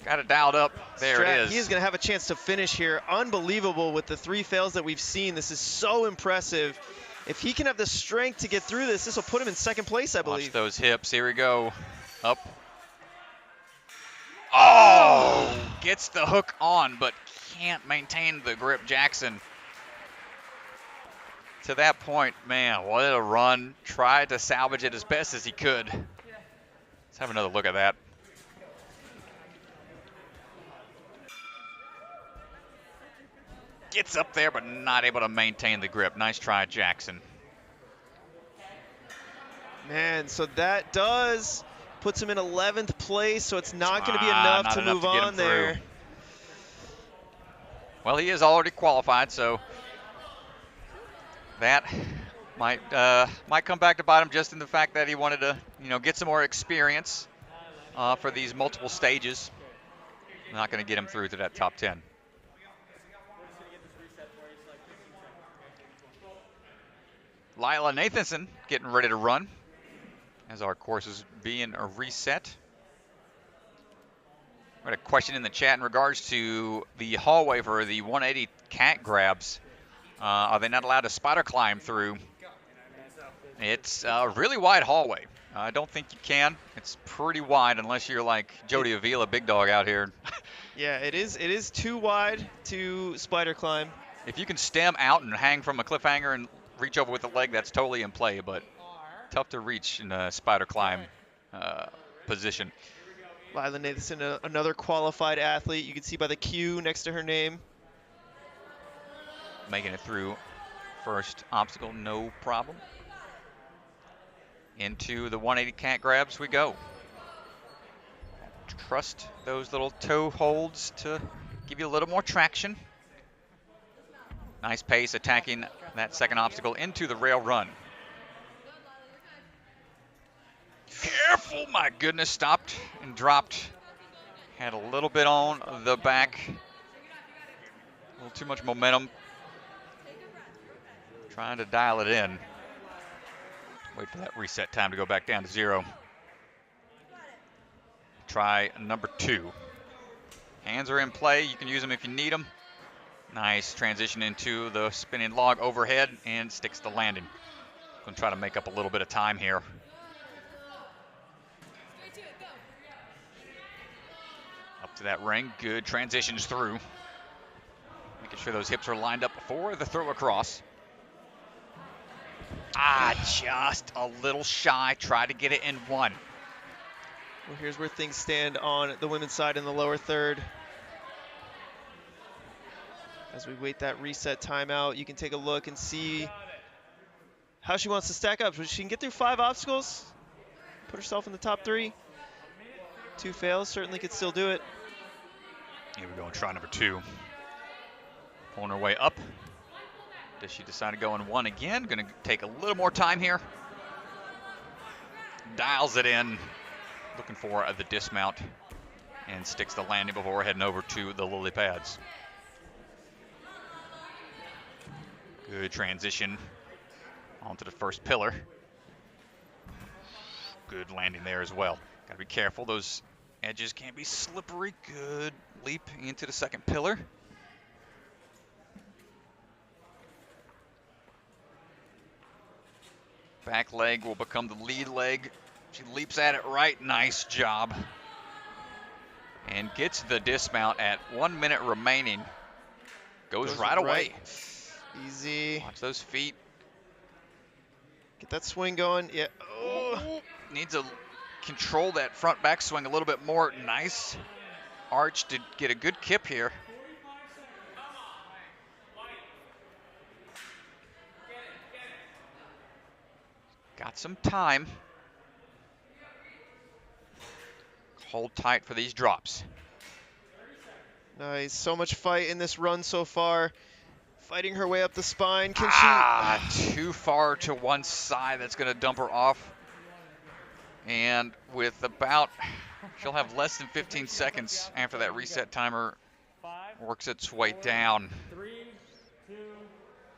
Got it dialed up. There Strat, it is. He is going to have a chance to finish here. Unbelievable with the 3 fails that we've seen. This is so impressive. If he can have the strength to get through this, this will put him in second place, I believe. Watch those hips. Here we go. Up. Oh! Gets the hook on, but can't maintain the grip. Jackson. To that point, man, what a run. Tried to salvage it as best as he could. Let's have another look at that. Gets up there, but not able to maintain the grip. Nice try, Jackson. Man, so that puts him in 11th place, so it's not going to be enough to move on there. Through. Well, he is already qualified, so that might come back to bite him just in the fact that he wanted to, get some more experience for these multiple stages. Not going to get him through to that top 10. Lila Nathanson getting ready to run as our course is being reset. We had a question in the chat in regards to the hallway for the 180 cat grabs. Are they not allowed to spider climb through? It's a really wide hallway. I don't think you can. It's pretty wide unless you're like Jody Avila, big dog out here. Yeah, it is too wide to spider climb. If you can stem out and hang from a cliffhanger and reach over with the leg, that's totally in play, but tough to reach in a spider climb position. Lila Nathanson, another qualified athlete. You can see by the Q next to her name. Making it through first obstacle, no problem. Into the 180 cat grabs we go. Trust those little toe holds to give you a little more traction. Nice pace attacking that second obstacle into the rail run. Careful, my goodness, stopped and dropped. Had a little bit on the back. A little too much momentum. Trying to dial it in. Wait for that reset time to go back down to 0. Try number 2. Hands are in play. You can use them if you need them. Nice transition into the spinning log overhead and sticks the landing. Gonna try to make up a little bit of time here. Up to that ring, good transitions through. Making sure those hips are lined up before the throw across. Just a little shy. Try to get it in 1. Well, here's where things stand on the women's side in the lower third. As we wait that reset timeout, you can take a look and see how she wants to stack up. She can get through 5 obstacles, put herself in the top 3. 2 fails, certainly could still do it. Here we go on try number 2. Pulling her way up. Does she decide to go in 1 again? Gonna take a little more time here. Dials it in, looking for the dismount, and sticks the landing before heading over to the lily pads. Good transition onto the first pillar. Good landing there as well. Got to be careful. Those Edges can be slippery. Good leap into the second pillar. Back leg will become the lead leg. She leaps at it right. Nice job. And gets the dismount at 1 minute remaining. Goes right away. Easy. Watch those feet. Get that swing going. Yeah. Oh. Needs to control that front back swing a little bit more. Nice arch to get a good kip here. Got some time. Hold tight for these drops. Nice. So much fight in this run so far. Fighting her way up the spine. Can she? Too far to one side. That's going to dump her off. And with about, she'll have less than 15 seconds after that reset timer works its way down. 3, 2,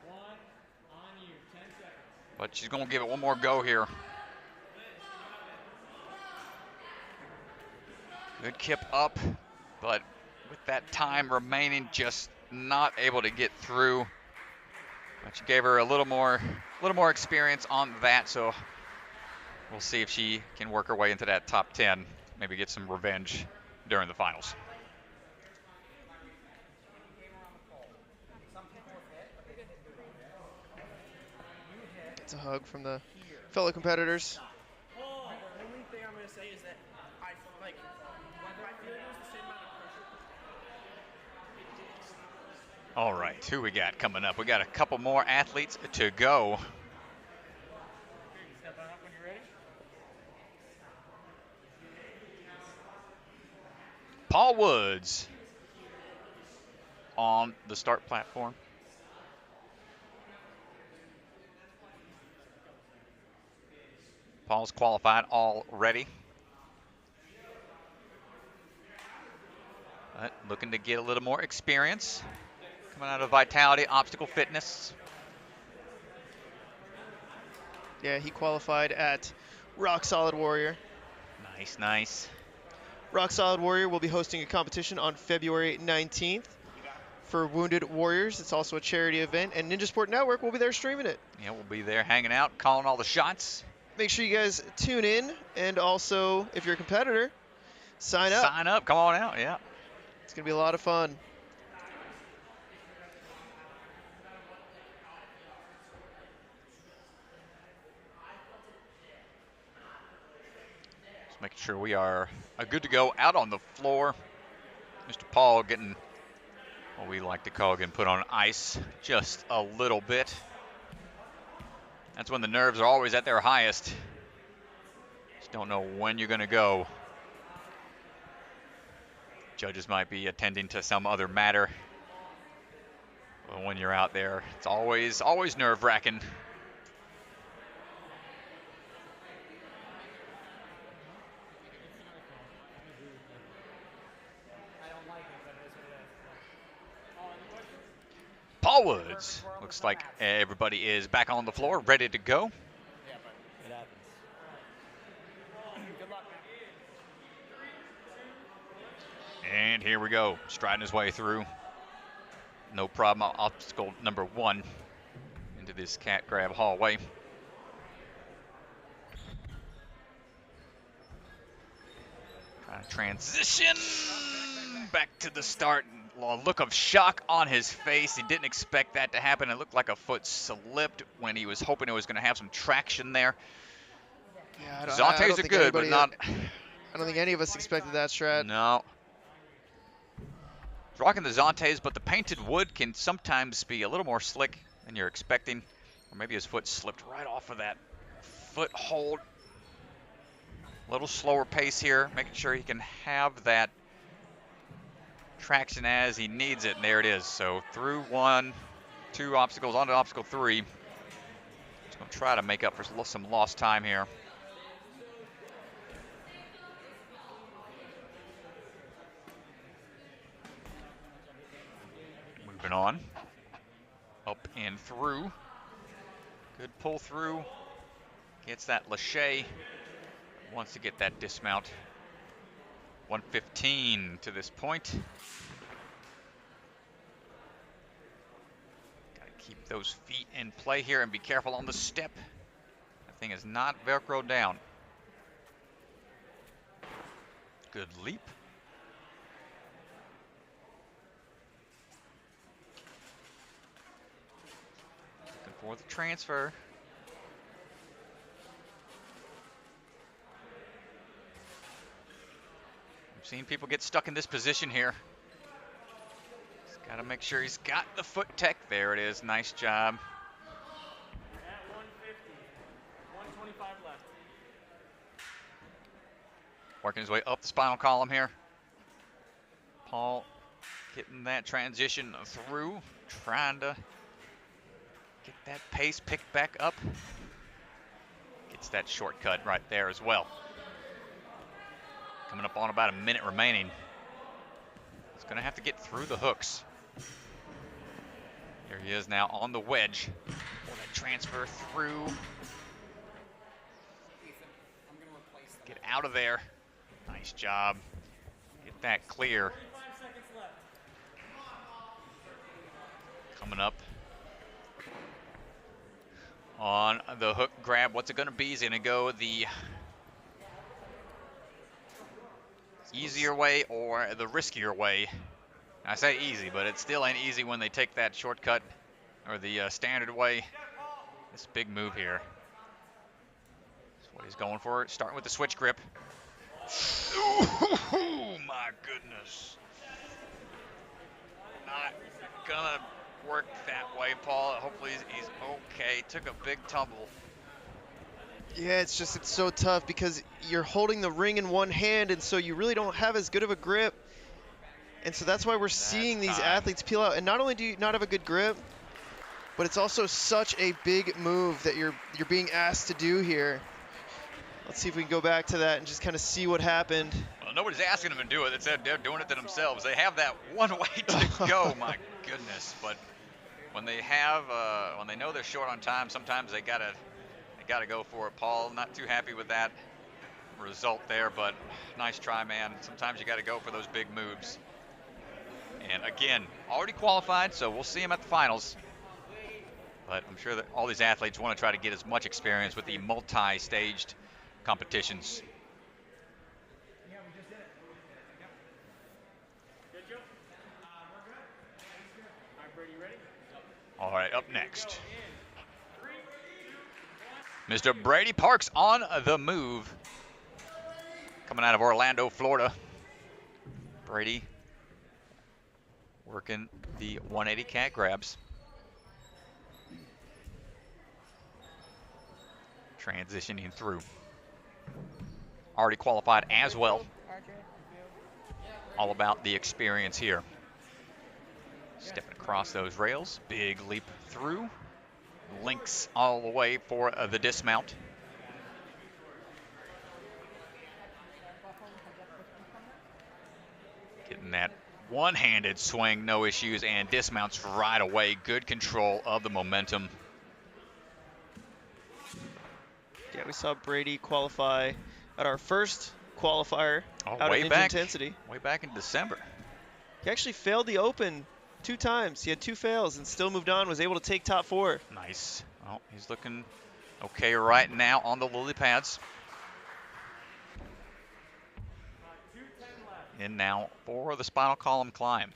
1, on you. 10 seconds. But she's going to give it one more go here. Good kip up, but with that time remaining, just not able to get through. But she gave her a little more experience on that, so we'll see if she can work her way into that top 10, maybe get some revenge during the finals. It's a hug from the fellow competitors. The only thing I'm going to say is that I feel like there's the same amount of pressure. All right, who we got coming up? We got a couple more athletes to go. Step on up when you're ready. Paul Woods on the start platform. Paul's qualified already. But looking to get a little more experience. Coming out of Vitality, Obstacle Fitness. Yeah, he qualified at Rock Solid Warrior. Nice, nice. Rock Solid Warrior will be hosting a competition on February 19th for Wounded Warriors. It's also a charity event, and Ninja Sport Network will be there streaming it. Yeah, we'll be there hanging out, calling all the shots. Make sure you guys tune in, and also, if you're a competitor, sign up. Sign up, come on out, yeah. It's going to be a lot of fun. Just making sure we are good to go out on the floor. Mr. Paul getting what we like to call getting put on ice just a little bit. That's when the nerves are always at their highest. Just don't know when you're going to go. Judges might be attending to some other matter. But when you're out there, it's always nerve-wracking. Paul Woods. Looks like everybody is back on the floor, ready to go. Yeah, but it happens. Good luck, man. And here we go, striding his way through. No problem, obstacle number 1 into this cat grab hallway. Trying to transition back to the start. A look of shock on his face. He didn't expect that to happen. It looked like a foot slipped when he was hoping it was going to have some traction there. Yeah, Zantes are good, but not... I don't think any of us expected that, Strat. No. He's rocking the Zantes, but the painted wood can sometimes be a little more slick than you're expecting. Or maybe his foot slipped right off of that foothold. A little slower pace here, making sure he can have that traction as he needs it, and there it is. So through 1, 2 obstacles, onto obstacle 3. Just going to try to make up for some lost time here. Moving on. Up and through. Good pull through. Gets that lache. Wants to get that dismount 1:15 to this point. Gotta keep those feet in play here and be careful on the step. That thing is not Velcro down. Good leap. Looking for the transfer. I've seen people get stuck in this position here. He's got to make sure he's got the foot tech. There it is. Nice job. At 150. 125 left. Working his way up the spinal column here. Paul getting that transition through, trying to get that pace picked back up. Gets that shortcut right there as well. Coming up on about a minute remaining. He's going to have to get through the hooks. Here he is now on the wedge. Pull that transfer through. Get out of there. Nice job. Get that clear. 25 seconds left. Coming up on the hook grab. What's it going to be? He's going to go the easier way or the riskier way. I say easy, but it still ain't easy when they take that shortcut or the standard way. This big move here. That's what he's going for. Starting with the switch grip. Oh my goodness. Not gonna work that way, Paul. Hopefully he's okay. Took a big tumble. Yeah, it's so tough because you're holding the ring in one hand, and so you really don't have as good of a grip. And so that's why we're seeing these athletes peel out. And not only do you not have a good grip, but it's also such a big move that you're being asked to do here. Let's see if we can go back to that and just kind of see what happened. Well, nobody's asking them to do it. They're doing it to themselves. They have that one way to go. My goodness. But when they have, when they know they're short on time, sometimes they gotta go for it. Paul, not too happy with that result there, but nice try, man. Sometimes you gotta go for those big moves. And again, already qualified, so we'll see him at the finals. But I'm sure that all these athletes want to try to get as much experience with the multi-staged competitions. Good job. All right, Brady, ready? All right, up next, Mr. Brady Parks on the move. Coming out of Orlando, Florida. Brady working the 180 cat grabs. Transitioning through. Already qualified as well. All about the experience here. Stepping across those rails. Big leap through. Links all the way for the dismount. Getting that one-handed swing, no issues, and dismounts right away. Good control of the momentum. Yeah, we saw Brady qualify at our first qualifier out way of back, intensity. Way back in December. He actually failed the Open 2 times. He had 2 fails and still moved on, was able to take top 4. Nice. Well, he's looking okay right now on the lily pads. And now for the spinal column climb.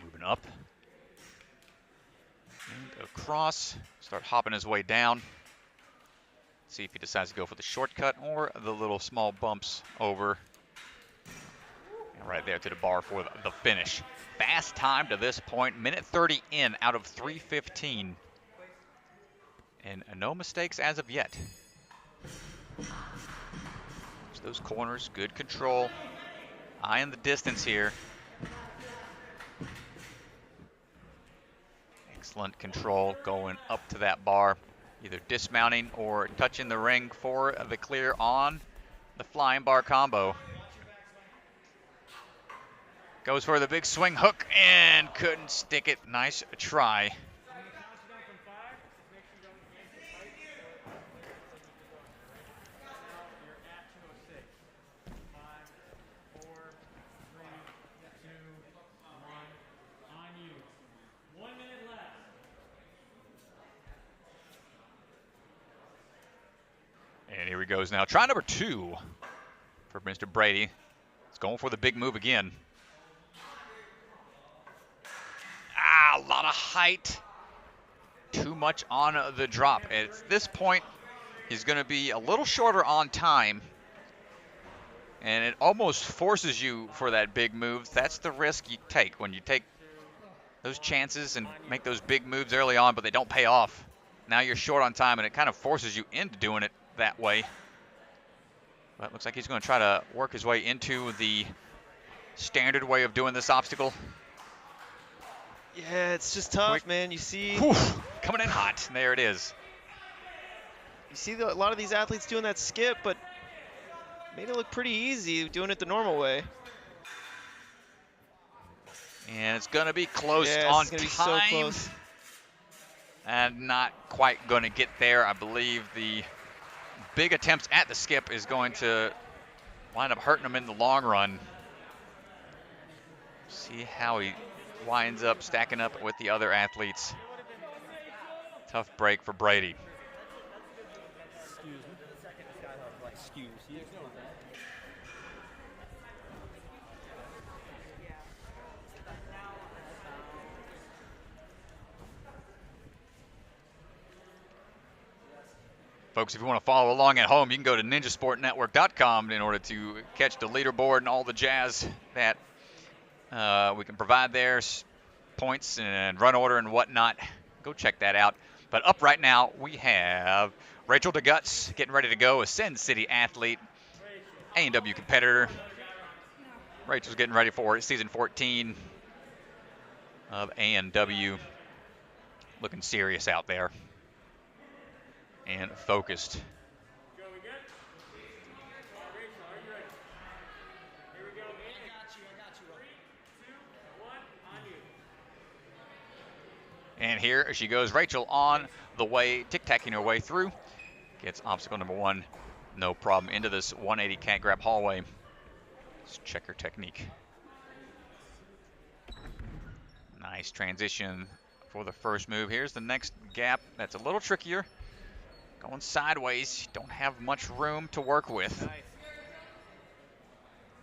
Moving up. And across. Start hopping his way down. See if he decides to go for the shortcut or the little small bumps over. And right there to the bar for the finish. Fast time to this point. Minute 30 in out of 3:15. And no mistakes as of yet. There's those corners, good control. Eye in the distance here. Excellent control going up to that bar. Either dismounting or touching the ring for the clear on the flying bar combo. Goes for the big swing hook and couldn't stick it. Nice try. goes now. Try number 2 for Mr. Brady. It's going for the big move again. A lot of height. Too much on the drop. At this point, he's going to be a little shorter on time. And it almost forces you for that big move. That's the risk you take when you take those chances and make those big moves early on, but they don't pay off. Now you're short on time, and it kind of forces you into doing it that way. But it looks like he's going to try to work his way into the standard way of doing this obstacle. Yeah, it's just tough, man. You see, Whew, coming in hot. There it is. You see a lot of these athletes doing that skip, but made it look pretty easy doing it the normal way. And it's going to be close Yeah, on it's gonna time. be so close. And not quite going to get there. I believe the big attempts at the skip is going to wind up hurting him in the long run. See how he winds up stacking up with the other athletes. Tough break for Brady. Folks, if you want to follow along at home, you can go to ninjasportnetwork.com in order to catch the leaderboard and all the jazz that we can provide there, points and run order and whatnot. Go check that out. But up right now, we have Rachel DeGuts getting ready to go, a Sin City athlete, A&W competitor. Rachel's getting ready for season 14 of A&W. Looking serious out there and focused. And here she goes, Rachel, on the way, tic-tacking her way through. Gets obstacle number 1, no problem, into this 180 cat grab hallway. Let's check her technique. Nice transition for the first move. Here's the next gap that's a little trickier. Going sideways, don't have much room to work with. Nice.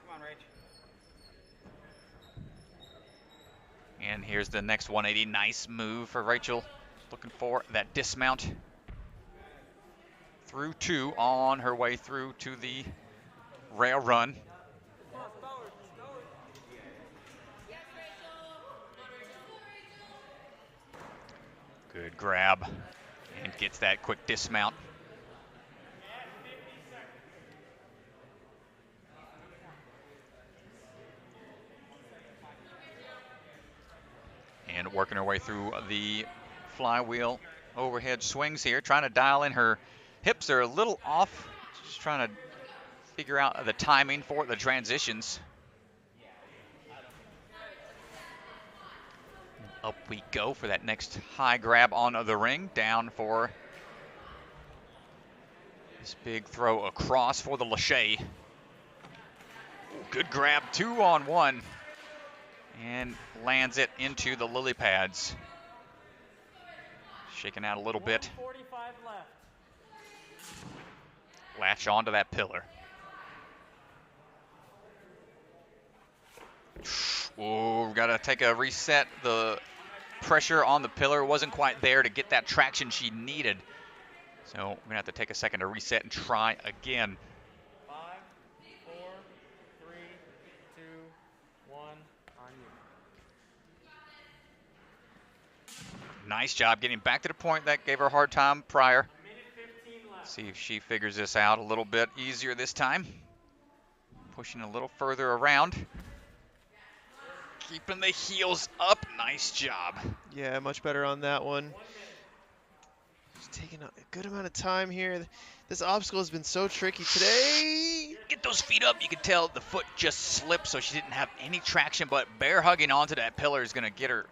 Come on, Rach. And here's the next 180. Nice move for Rachel. Looking for that dismount. Through 2 on her way through to the rail run. Good grab. And gets that quick dismount. And working her way through the flywheel overhead swings here, trying to dial in her hips are a little off. Just trying to figure out the timing for the transitions. Up we go for that next high grab on the ring. Down for this big throw across for the Lachey. Good grab, 2-on-1. And lands it into the lily pads. Shaking out a little bit. 45 left. Latch onto that pillar. Oh, got to take a reset. The pressure on the pillar wasn't quite there to get that traction she needed. So we're going to have to take a second to reset and try again. 5, 4, 3, 2, 1, on you. Nice job getting back to the point that gave her a hard time prior. Minute 15 left. See if she figures this out a little bit easier this time. Pushing a little further around. Keeping the heels up. Nice job. Yeah, much better on that one. Just taking a good amount of time here. This obstacle has been so tricky today. Get those feet up. You can tell the foot just slipped, so she didn't have any traction, but bear hugging onto that pillar is going to get her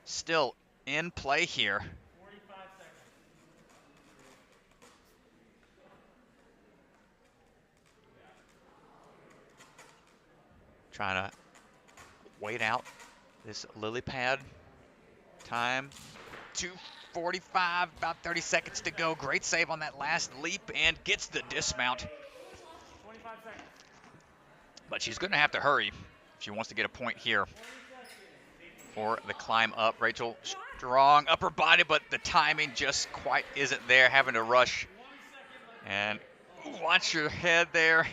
still in play here. 45 seconds. Trying to wait out this lily pad. Time to 45, about 30 seconds to go. Great save on that last leap and gets the dismount. 25 seconds. But she's going to have to hurry if she wants to get a point here for the climb up. Rachel, strong upper body, but the timing just quite isn't there, having to rush. And watch your head there.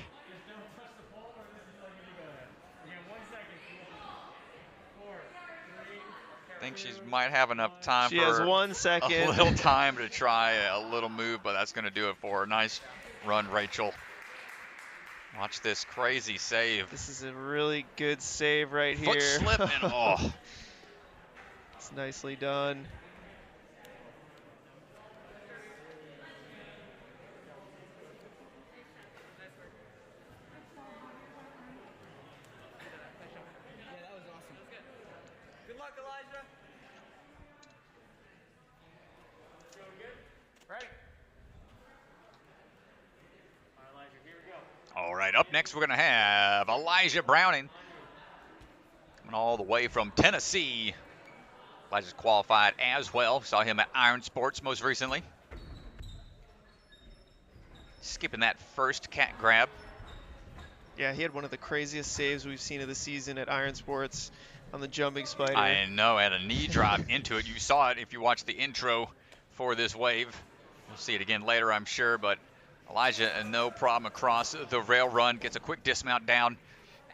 I think she might have enough time She for has 1 second. a little time to try a little move, but that's going to do it for her. Nice run, Rachel. Watch this crazy save. This is a really good save right Foot here. slip and oh. It's nicely done. Good luck, Elijah. Ready? All right, Elijah, here we go. All right, up next we're going to have Elijah Browning. Coming all the way from Tennessee. Elijah's qualified as well. Saw him at Iron Sports most recently. Skipping that first cat grab. Yeah, he had one of the craziest saves we've seen of the season at Iron Sports on the jumping spider. I know, had a knee drop into it. You saw it if you watched the intro for this wave. We'll see it again later, I'm sure, but Elijah, no problem across the rail run, gets a quick dismount down,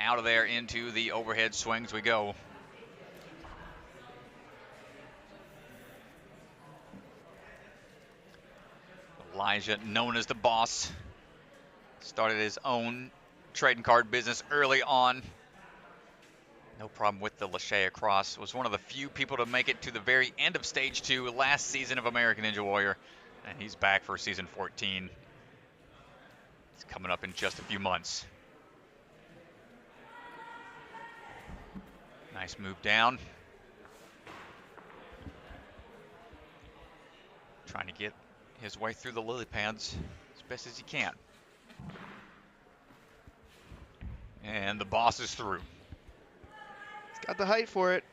out of there into the overhead swings we go. Elijah, known as the boss, started his own trading card business early on. No problem with the Lachey across. Was one of the few people to make it to the very end of Stage 2 last season of American Ninja Warrior. And he's back for Season 14. It's coming up in just a few months. Nice move down. Trying to get his way through the lily pads as best as he can. And the boss is through. Got the height for it.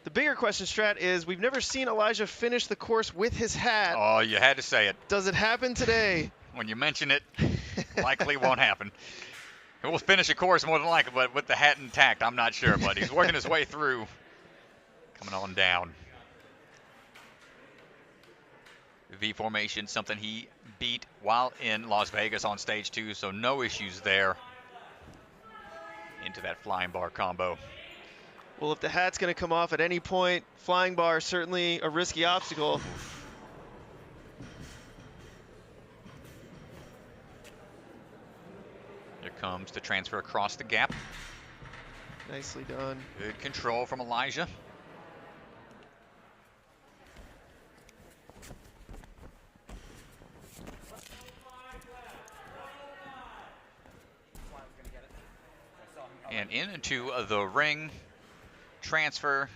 The bigger question, Strat, is we've never seen Elijah finish the course with his hat. Oh, you had to say it. Does it happen today? When you mention it, likely won't happen. He will finish a course more than likely, but with the hat intact, I'm not sure. But he's working his way through. Coming on down. V formation, something he beat while in Las Vegas on Stage 2, so no issues there. Into that flying bar combo. Well, if the hat's going to come off at any point, flying bar is certainly a risky obstacle. Here comes the transfer across the gap. Nicely done. Good control from Elijah. And into the ring. Transfer.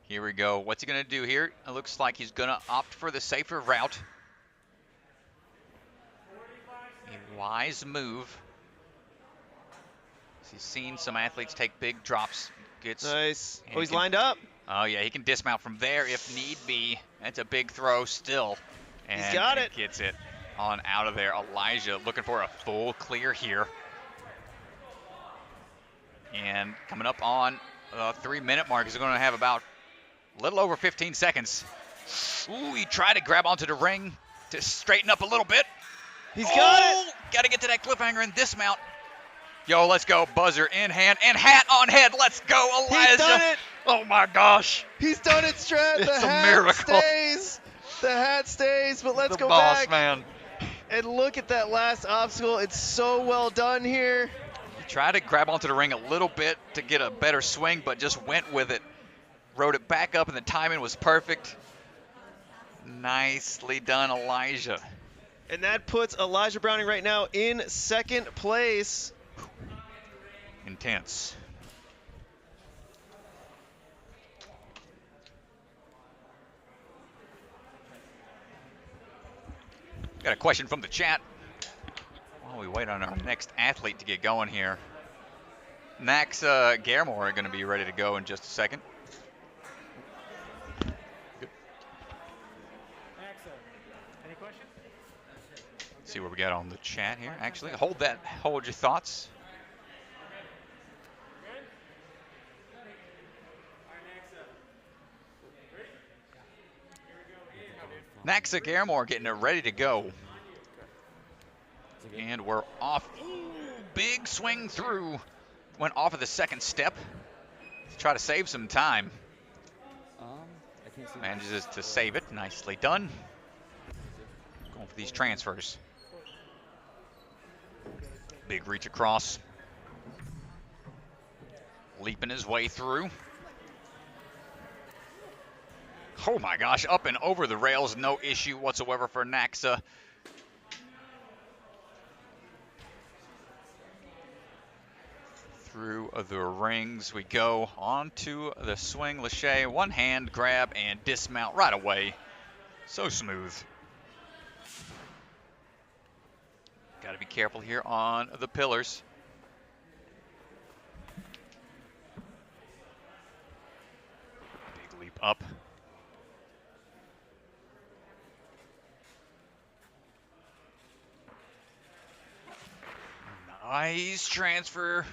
Here we go. What's he going to do here? It looks like he's going to opt for the safer route. A wise move. He's seen some athletes take big drops. Gets nice. Oh, he's lined up. Oh, yeah, he can dismount from there if need be. That's a big throw still. And he's got it. Gets it on out of there. Elijah looking for a full clear here. And coming up on the 3-minute mark, he's going to have about a little over 15 seconds. Ooh, he tried to grab onto the ring to straighten up a little bit. He's got it. Got to get to that cliffhanger and dismount. Yo, let's go. Buzzer in hand and hat on head. Let's go, Elijah. He's done it. Oh, my gosh. He's done it, Strat. It's the a hat miracle. stays. The hat stays, but let's the go boss, back. Man. And look at that last obstacle. It's so well done here. He tried to grab onto the ring a little bit to get a better swing, but just went with it. Rode it back up, and the timing was perfect. Nicely done, Elijah. And that puts Elijah Browning right now in second place. Intense. Got a question from the chat while we wait on our next athlete to get going here. Naxa Garimore are going to be ready to go in just a second. Good. Any questions? See what we got on the chat here. Actually, hold your thoughts. Naxa Garimore getting it ready to go. And we're off. Ooh, big swing through. Went off of the second step to try to save some time. Manages to save it. Nicely done. Going for these transfers. Big reach across. Leaping his way through. Oh my gosh, up and over the rails, no issue whatsoever for Naxa. Through the rings we go, onto the swing lache, one hand grab and dismount right away. So smooth. Got to be careful here on the pillars. Big leap up. Nice transfer.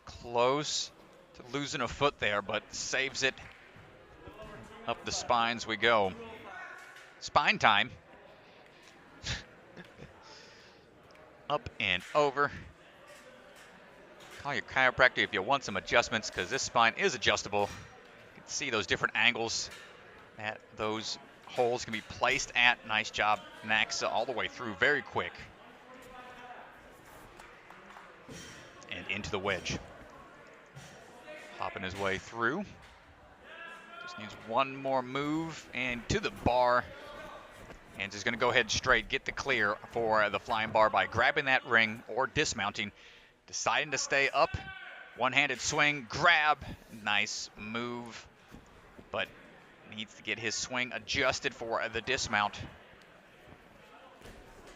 Close to losing a foot there, but saves it. Up the spines we go. Spine time. Up and over. Call your chiropractor if you want some adjustments, because this spine is adjustable. You can see those different angles that those holes can be placed at. Nice job, Naxa, all the way through, very quick. And into the wedge. Hopping his way through. Just needs one more move and to the bar. And just going to go ahead straight, get the clear for the flying bar by grabbing that ring or dismounting. Deciding to stay up. One-handed swing, grab. Nice move. But needs to get his swing adjusted for the dismount.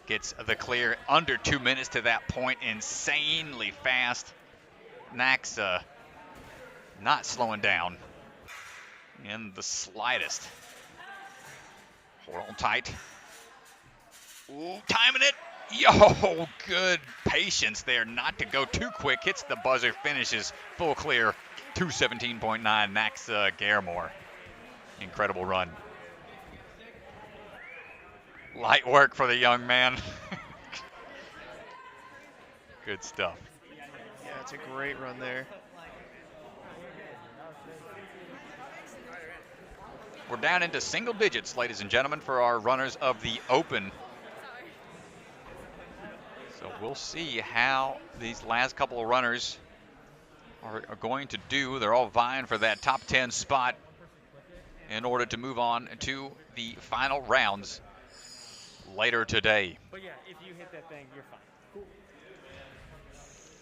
Gets the clear under 2 minutes to that point. Insanely fast. Naxa not slowing down in the slightest. Hold on tight. Ooh, timing it. Yo, good patience there not to go too quick. Hits the buzzer, finishes full clear. 217.9 Naxa Garimore. Incredible run. Light work for the young man. Good stuff. Yeah, it's a great run there. We're down into single digits, ladies and gentlemen, for our runners of the Open. So we'll see how these last couple of runners are going to do. They're all vying for that top 10 spot in order to move on to the final rounds later today. But yeah, if you hit that thing, you're fine. Cool.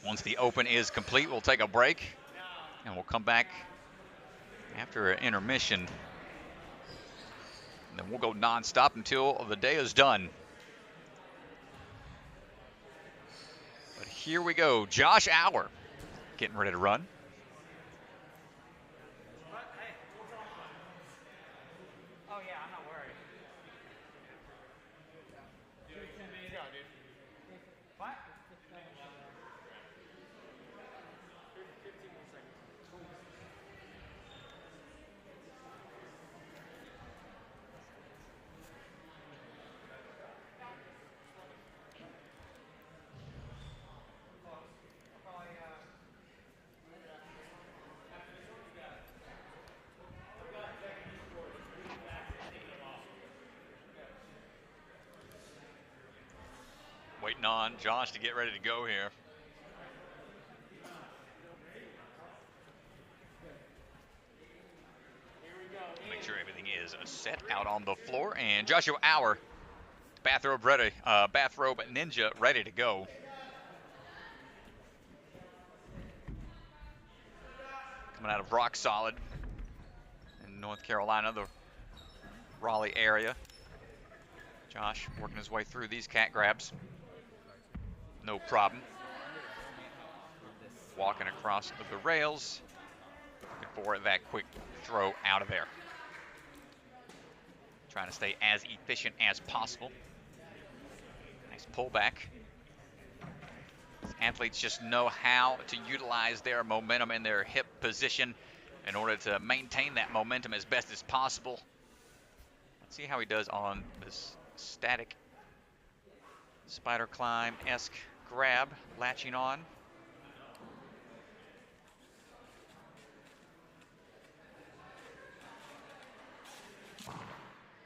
Once the Open is complete, we'll take a break, and we'll come back after an intermission. And then we'll go nonstop until the day is done. But here we go. Josh Auer getting ready to run. Oh yeah, I'm not worried. What? 15 more seconds. Waiting on Josh to get ready to go here. Make sure everything is set out on the floor. And Joshua Auer, bathrobe ninja, ready to go. Coming out of Rock Solid in North Carolina, the Raleigh area. Josh working his way through these cat grabs. No problem. walking across the rails, looking for that quick throw out of there. Trying to stay as efficient as possible. Nice pullback. Athletes just know how to utilize their momentum in their hip position in order to maintain that momentum as best as possible. Let's see how he does on this static spider climb-esque grab, latching on.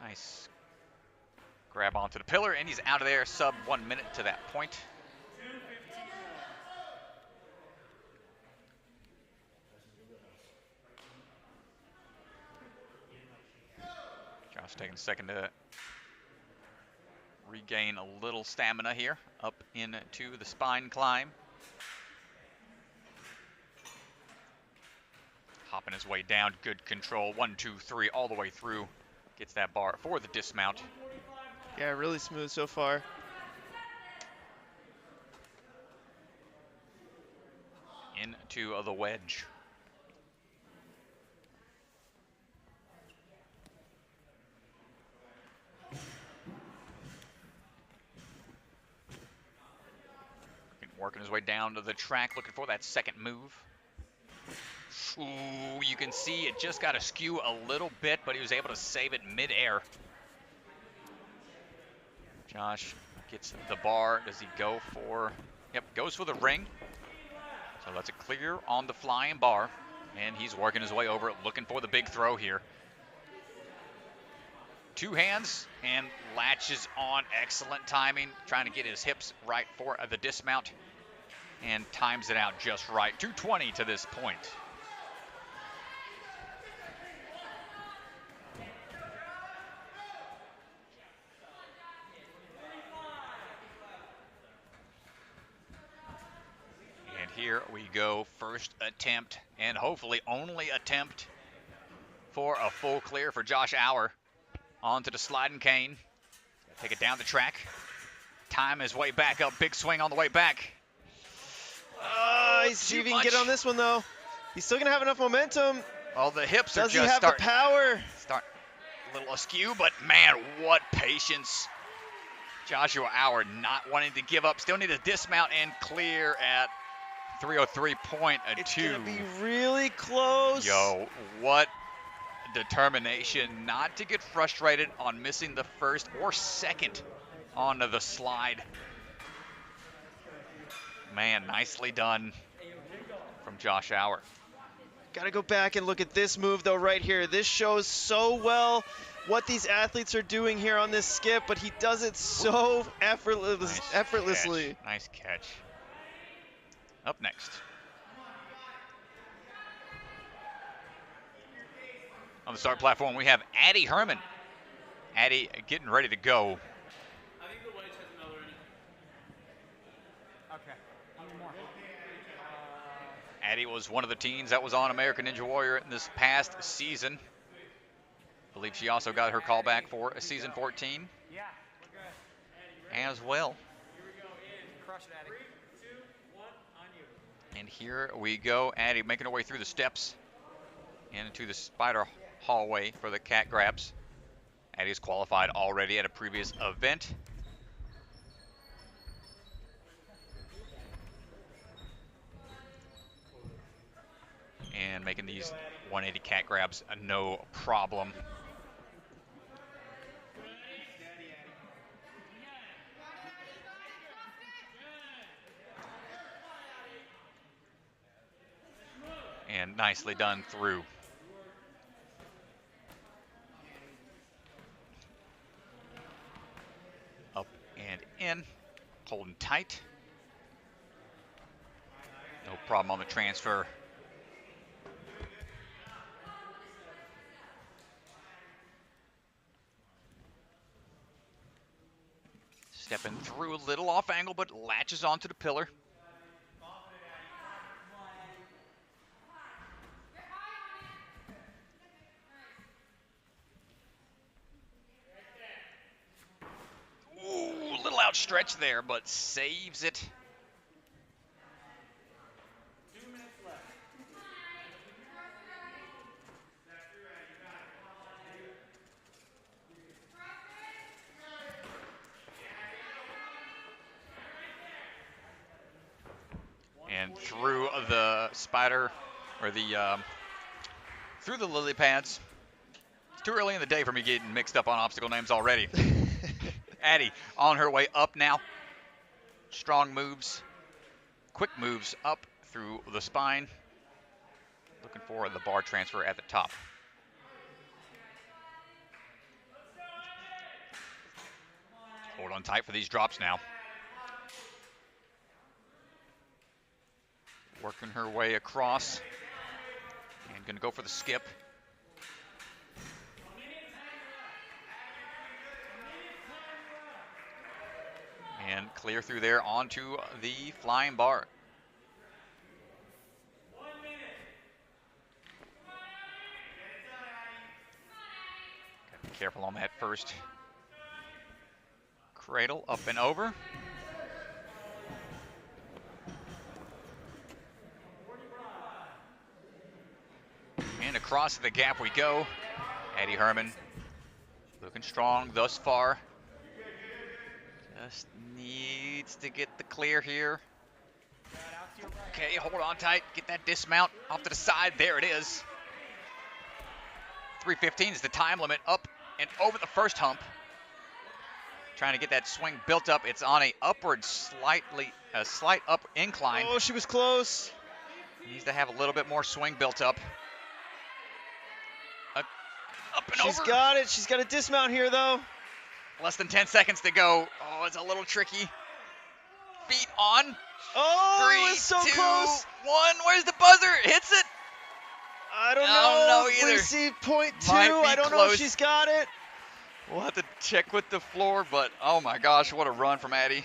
Nice grab onto the pillar, and he's out of there, sub 1 minute to that point. Josh taking a second to regain a little stamina here, up into the spine climb. Hopping his way down, good control, 1, 2, 3, all the way through. Gets that bar for the dismount. Yeah, really smooth so far. Into the wedge. Working his way down to the track, looking for that second move. Ooh, you can see it just got askew a little bit, but he was able to save it midair. Josh gets the bar. Does he go for? Yep, goes for the ring. So that's a clear on the flying bar, and he's working his way over it, looking for the big throw here. Two hands and latches on. Excellent timing, trying to get his hips right for the dismount, and times it out just right. 2:20 to this point. And here we go, first attempt, and hopefully only attempt for a full clear for Josh Auer. Onto the sliding cane. Take it down the track. Time his way back up. Big swing on the way back. He's see if he can get on this one, though. He's still going to have enough momentum. Well, the hips are Does just he have the power? Start a little askew, but man, what patience. Joshua Auer not wanting to give up. Still need a dismount and clear at 303.2. It's going to be really close. Yo, what determination not to get frustrated on missing the first or second onto the slide. Man, nicely done from Josh Auer. Got to go back and look at this move, though, right here. This shows so well what these athletes are doing here on this skip, but he does it so effortlessly. Nice catch. Up next. On the start platform, we have Addie Herman. Addie getting ready to go. I think the wedge has another in it. Okay. How many more? Addie was one of the teens that was on American Ninja Warrior in this past season. I believe she also got her call back for season 14. Yeah, we're good. As well. Here we go. In. Crush it, Addie. 3, 2, 1, on you. And here we go. Addie making her way through the steps into the spider hallway for the cat grabs. Addie's qualified already at a previous event. And making these 180 cat grabs no problem. And nicely done through. Up and in, holding tight. No problem on the transfer. Stepping through a little off angle, but latches onto the pillar. Stretch there, but saves it. And through the spider, or the through the lily pads. It's too early in the day for me getting mixed up on obstacle names already. Addie on her way up now. Strong moves, quick moves up through the spine. Looking for the bar transfer at the top. Hold on tight for these drops now. Working her way across. And going to go for the skip. And clear through there onto the flying bar. Gotta be careful on that first cradle, up and over. And across the gap we go. Addie Herman looking strong thus far. Just needs to get the clear here. Okay, hold on tight. Get that dismount off to the side. There it is. 3:15 is the time limit. Up and over the first hump. Trying to get that swing built up. It's on a slight up incline. Oh, she was close. Needs to have a little bit more swing built up. Up and over. She's got it. She's got a dismount here, though. Less than 10 seconds to go. Oh, it's a little tricky. Feet on. Oh, 3, it was so 2, close. 1. Where's the buzzer? Hits it. I don't know either. We see point 2. Might be I don't know close. if she's got it. We'll have to check with the floor, but oh my gosh, what a run from Addie.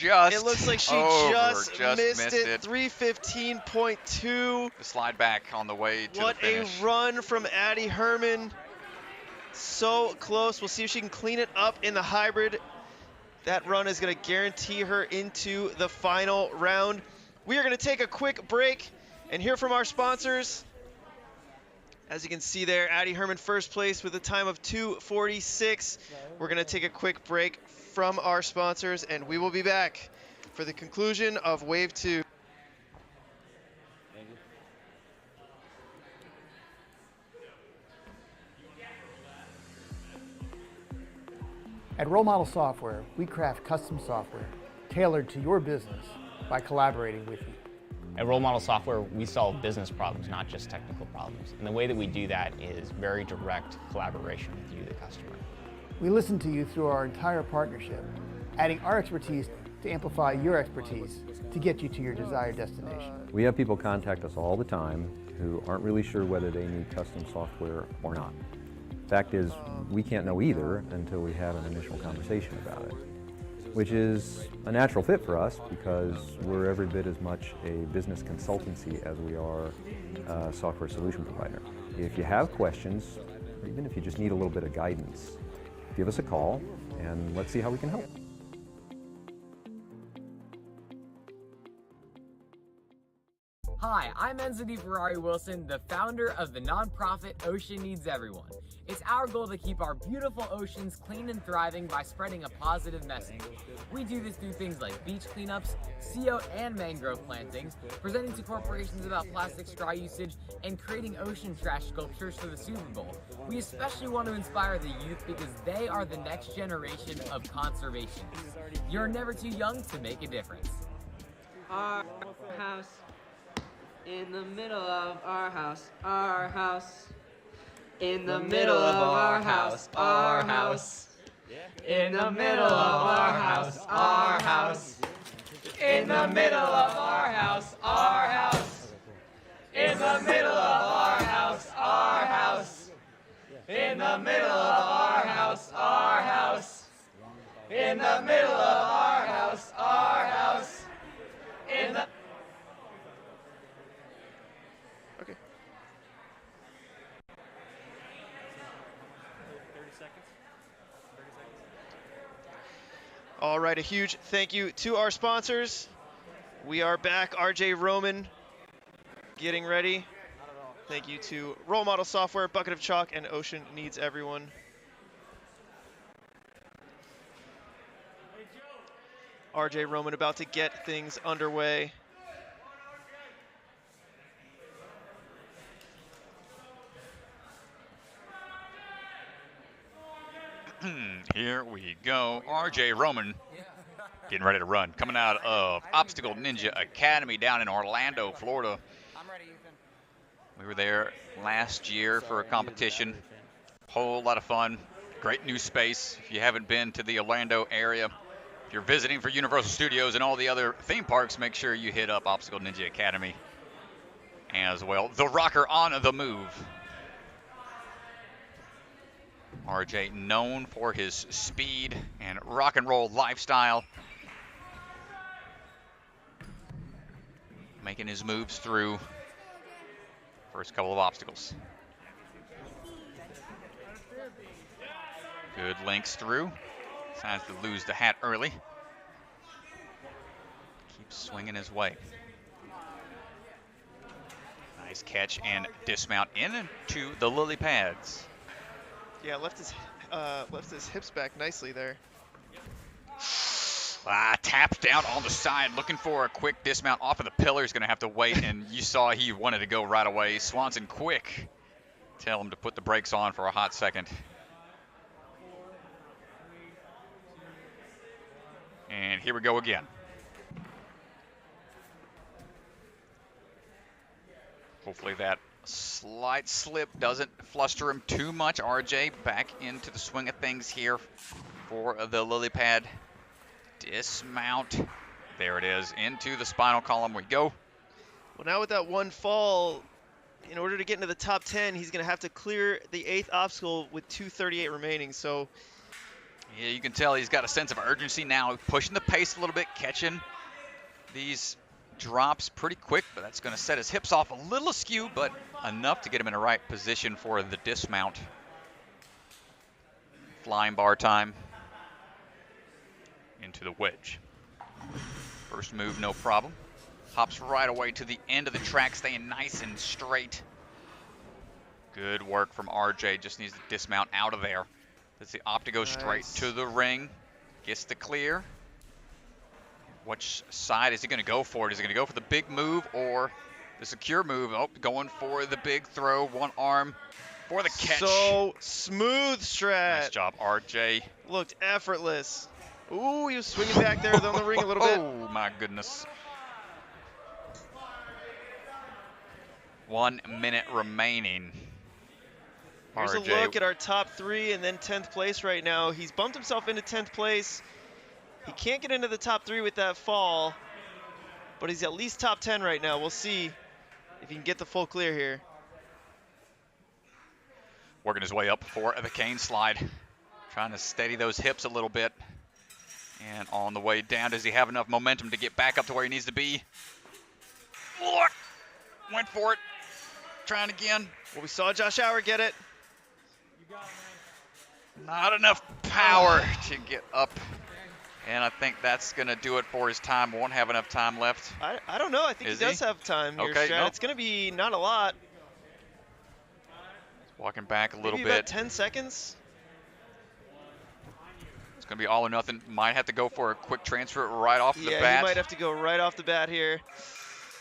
It looks like she just missed it. 3:15.2. The slide back on the way to What the finish. a run from Addie Herman. So close. We'll see if she can clean it up in the hybrid. That run is going to guarantee her into the final round. We are going to take a quick break and hear from our sponsors. As you can see there, Addie Herman first place with a time of 2:46. We're going to take a quick break from our sponsors, and we will be back for the conclusion of Wave 2. At Role Model Software, we craft custom software tailored to your business by collaborating with you. At Role Model Software, we solve business problems, not just technical problems. And the way that we do that is very direct collaboration with you, the customer. We listen to you through our entire partnership, adding our expertise to amplify your expertise to get you to your desired destination. We have people contact us all the time who aren't really sure whether they need custom software or not. Fact is, we can't know either until we have an initial conversation about it, which is a natural fit for us because we're every bit as much a business consultancy as we are a software solution provider. If you have questions, or even if you just need a little bit of guidance, give us a call and let's see how we can help. Hi, I'm Aasin Pritchard, the founder of the nonprofit Ocean Needs Everyone. It's our goal to keep our beautiful oceans clean and thriving by spreading a positive message. We do this through things like beach cleanups, CO and mangrove plantings, presenting to corporations about plastic straw usage, and creating ocean trash sculptures for the Super Bowl. We especially want to inspire the youth because they are the next generation of conservationists. You're never too young to make a difference. Our house. In the middle of our house, our house. In the middle of our house, our house. In the middle of our house, our house. In the middle of our house, our house. In the middle of our house, our house. In the middle of our house, our house. In the middle of our house, our house. In the Okay. 30 seconds. 30 seconds. All right, a huge thank you to our sponsors. We are back. RJ Roman getting ready. Thank you to Role Model Software, Bucket of Chalk, and Ocean Needs Everyone. RJ Roman about to get things underway. Here we go. RJ Roman getting ready to run. Coming out of Obstacle Ninja Academy down in Orlando, Florida. We were there last year for a competition. Whole lot of fun. Great new space. If you haven't been to the Orlando area, if you're visiting for Universal Studios and all the other theme parks, make sure you hit up Obstacle Ninja Academy as well. The Rocker on the move. RJ known for his speed and rock and roll lifestyle. Making his moves through first couple of obstacles. Good links through. Decides to lose the hat early. Keeps swinging his way. Nice catch and dismount into the lily pads. Yeah, left his hips back nicely there. Tapped down on the side, looking for a quick dismount off of the pillar. He's going to have to wait, and you saw he wanted to go right away. Swanson quick. Tell him to put the brakes on for a hot second. And here we go again. Hopefully that slight slip doesn't fluster him too much. RJ back into the swing of things here for the lily pad. Dismount. There it is. Into the spinal column we go. Well, now with that one fall, in order to get into the top 10, he's going to have to clear the 8th obstacle with 2:38 remaining. So, yeah, you can tell he's got a sense of urgency now, pushing the pace a little bit, catching these drops pretty quick, but that's going to set his hips off a little askew, but enough to get him in the right position for the dismount. Flying bar time into the wedge. First move, no problem. Hops right away to the end of the track, staying nice and straight. Good work from RJ, just needs to dismount out of there. Does the opt to go straight to the ring? Gets the clear. Which side is he going to go for? Is he going to go for the big move or the secure move? Oh, going for the big throw. One arm for the catch. So smooth, Strat. Nice job, RJ. Looked effortless. Ooh, he was swinging back there on the ring a little bit. Oh, my goodness. 1 minute remaining. Here's RJ. a look at our top 3 and then 10th place right now. He's bumped himself into 10th place. He can't get into the top 3 with that fall, but he's at least top 10 right now. We'll see if he can get the full clear here. Working his way up for the cane slide. Trying to steady those hips a little bit. And on the way down, does he have enough momentum to get back up to where he needs to be? Look! Went for it. Trying again. Well, we saw Josh Howard get it. Not enough power to get up. And I think that's going to do it for his time. Won't have enough time left. I don't know. I think he does have time here, Okay, Strat. It's going to be not a lot. Walking back a little Maybe bit. about 10 seconds. It's going to be all or nothing. Might have to go for a quick transfer right off the bat. Yeah, he might have to go right off the bat here.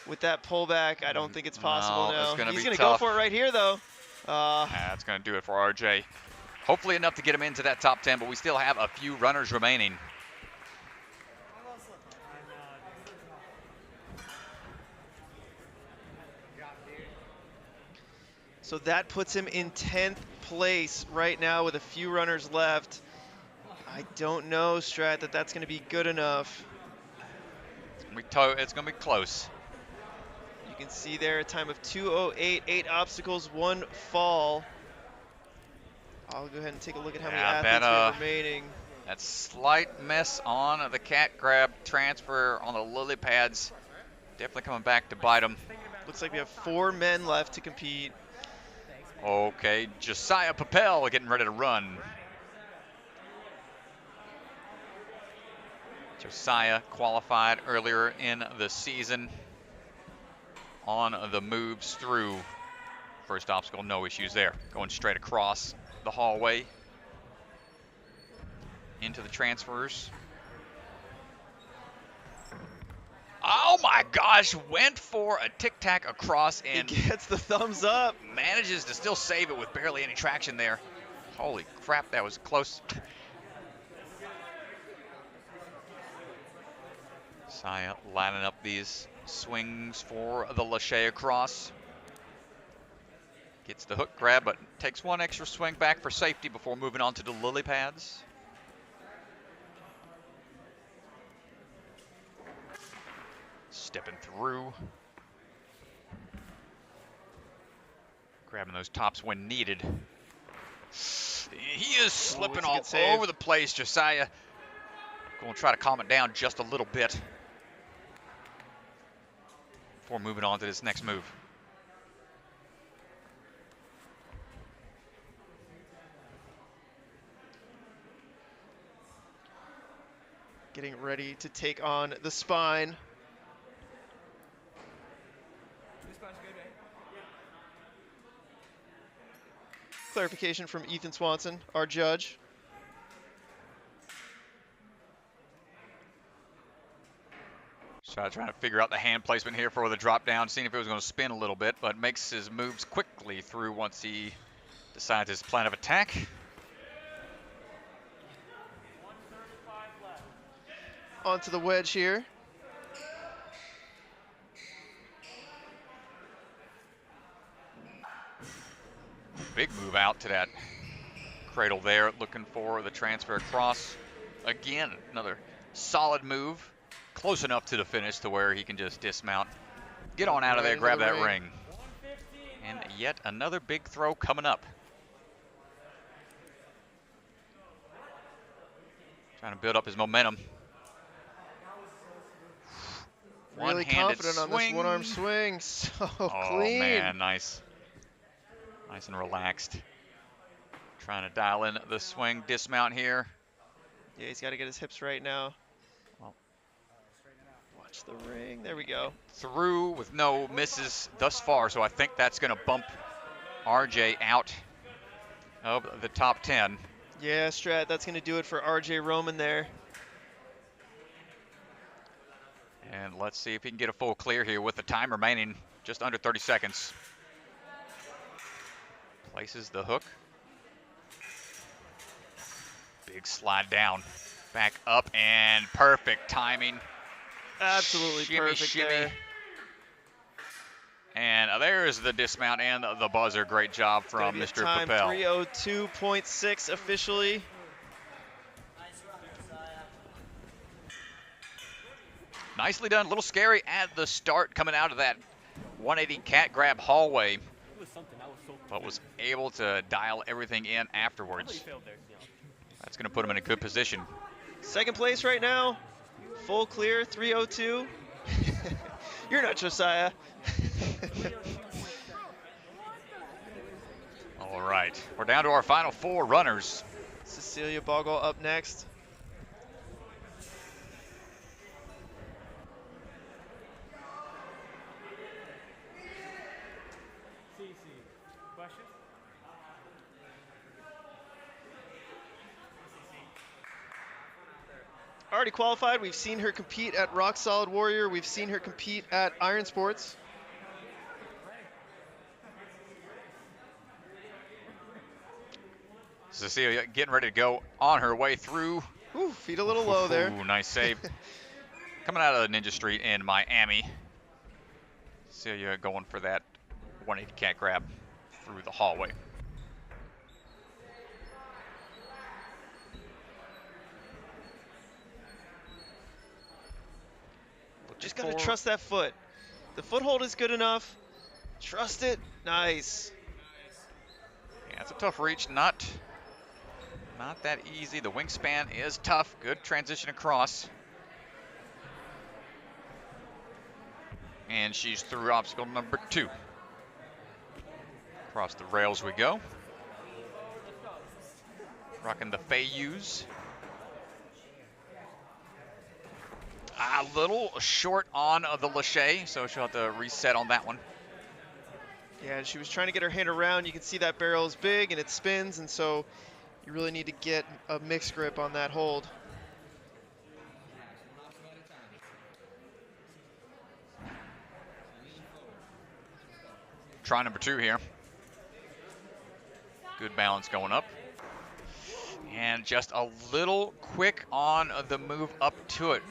With that pullback, I don't think it's possible now. He's going to go for it right here, though. That's going to do it for RJ. Hopefully enough to get him into that top 10, but we still have a few runners remaining. So that puts him in 10th place right now with a few runners left. I don't know, Strat, that's going to be good enough. It's going to be close. You can see there a time of 2:08, 8 obstacles, 1 fall. I'll go ahead and take a look at how many athletes we have remaining. That slight miss on the cat grab transfer on the lily pads. Definitely coming back to bite him. Looks like we have 4 men left to compete. Okay, Josiah Papel getting ready to run. Josiah qualified earlier in the season on the moves through. First obstacle, no issues there. Going straight across the hallway into the transfers. my gosh, went for a tic-tac across and he gets the thumbs up. Manages to still save it with barely any traction there. Holy crap, that was close. Saya lining up these swings for the lâché across. Gets the hook grab, but takes one extra swing back for safety before moving on to the lily pads. Stepping through. Grabbing those tops when needed. He is slipping all over the place, Josiah. Going to try to calm it down just a little bit before moving on to this next move. Getting ready to take on the spine. Clarification from Ethan Swanson, our judge. So trying to figure out the hand placement here for the drop down, seeing if it was going to spin a little bit, but makes his moves quickly through once he decides his plan of attack. Onto the wedge here. Big move out to that cradle there, looking for the transfer across. Again, another solid move. Close enough to the finish to where he can just dismount, get on out of there, grab that ring. And yet another big throw coming up. Trying to build up his momentum. Really confident on this one-arm swing. So clean. Oh man, nice. Nice and relaxed. Trying to dial in the swing dismount here. Yeah, he's got to get his hips right now. Well, watch the ring. There we go. Through with no misses thus far, so I think that's going to bump RJ out of the top 10. Yeah, Strat, that's going to do it for RJ Roman there. And let's see if he can get a full clear here with the time remaining just under 30 seconds. Places the hook. Big slide down. Back up and perfect timing. Absolutely perfect there. And there's the dismount and the buzzer. Great job from Mr. Time Papel. 3:02.6 officially. Nicely done. A little scary at the start coming out of that 180 cat grab hallway, but was able to dial everything in afterwards. That's going to put him in a good position. Second place right now. Full clear, 3:02. You're not Josiah. All right, we're down to our final four runners. Cecilia Bogle up next. Already qualified. We've seen her compete at Rock Solid Warrior. We've seen her compete at Iron Sports. Cecilia getting ready to go on her way through. Ooh, feet a little low there. Ooh, nice save. Coming out of the Ninja Street in Miami. Cecilia going for that 180 cat grab through the hallway. Just got to trust that foot. The foothold is good enough. Trust it. Nice. Yeah, it's a tough reach. Not that easy. The wingspan is tough. Good transition across. And she's through obstacle number 2. Across the rails we go. Rocking the Fayus. A little short on the lâché, so she'll have to reset on that one. Yeah, she was trying to get her hand around. You can see that barrel is big and it spins, and so you really need to get a mixed grip on that hold. try number 2 here. Good balance going up. And just a little quick on the move up to it.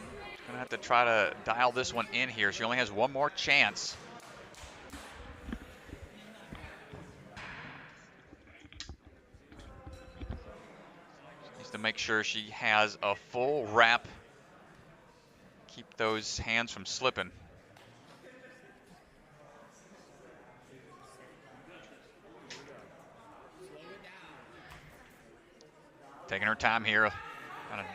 Gonna have to try to dial this one in here. She only has one more chance. Needs to make sure she has a full wrap. Keep those hands from slipping. Taking her time here. Kind of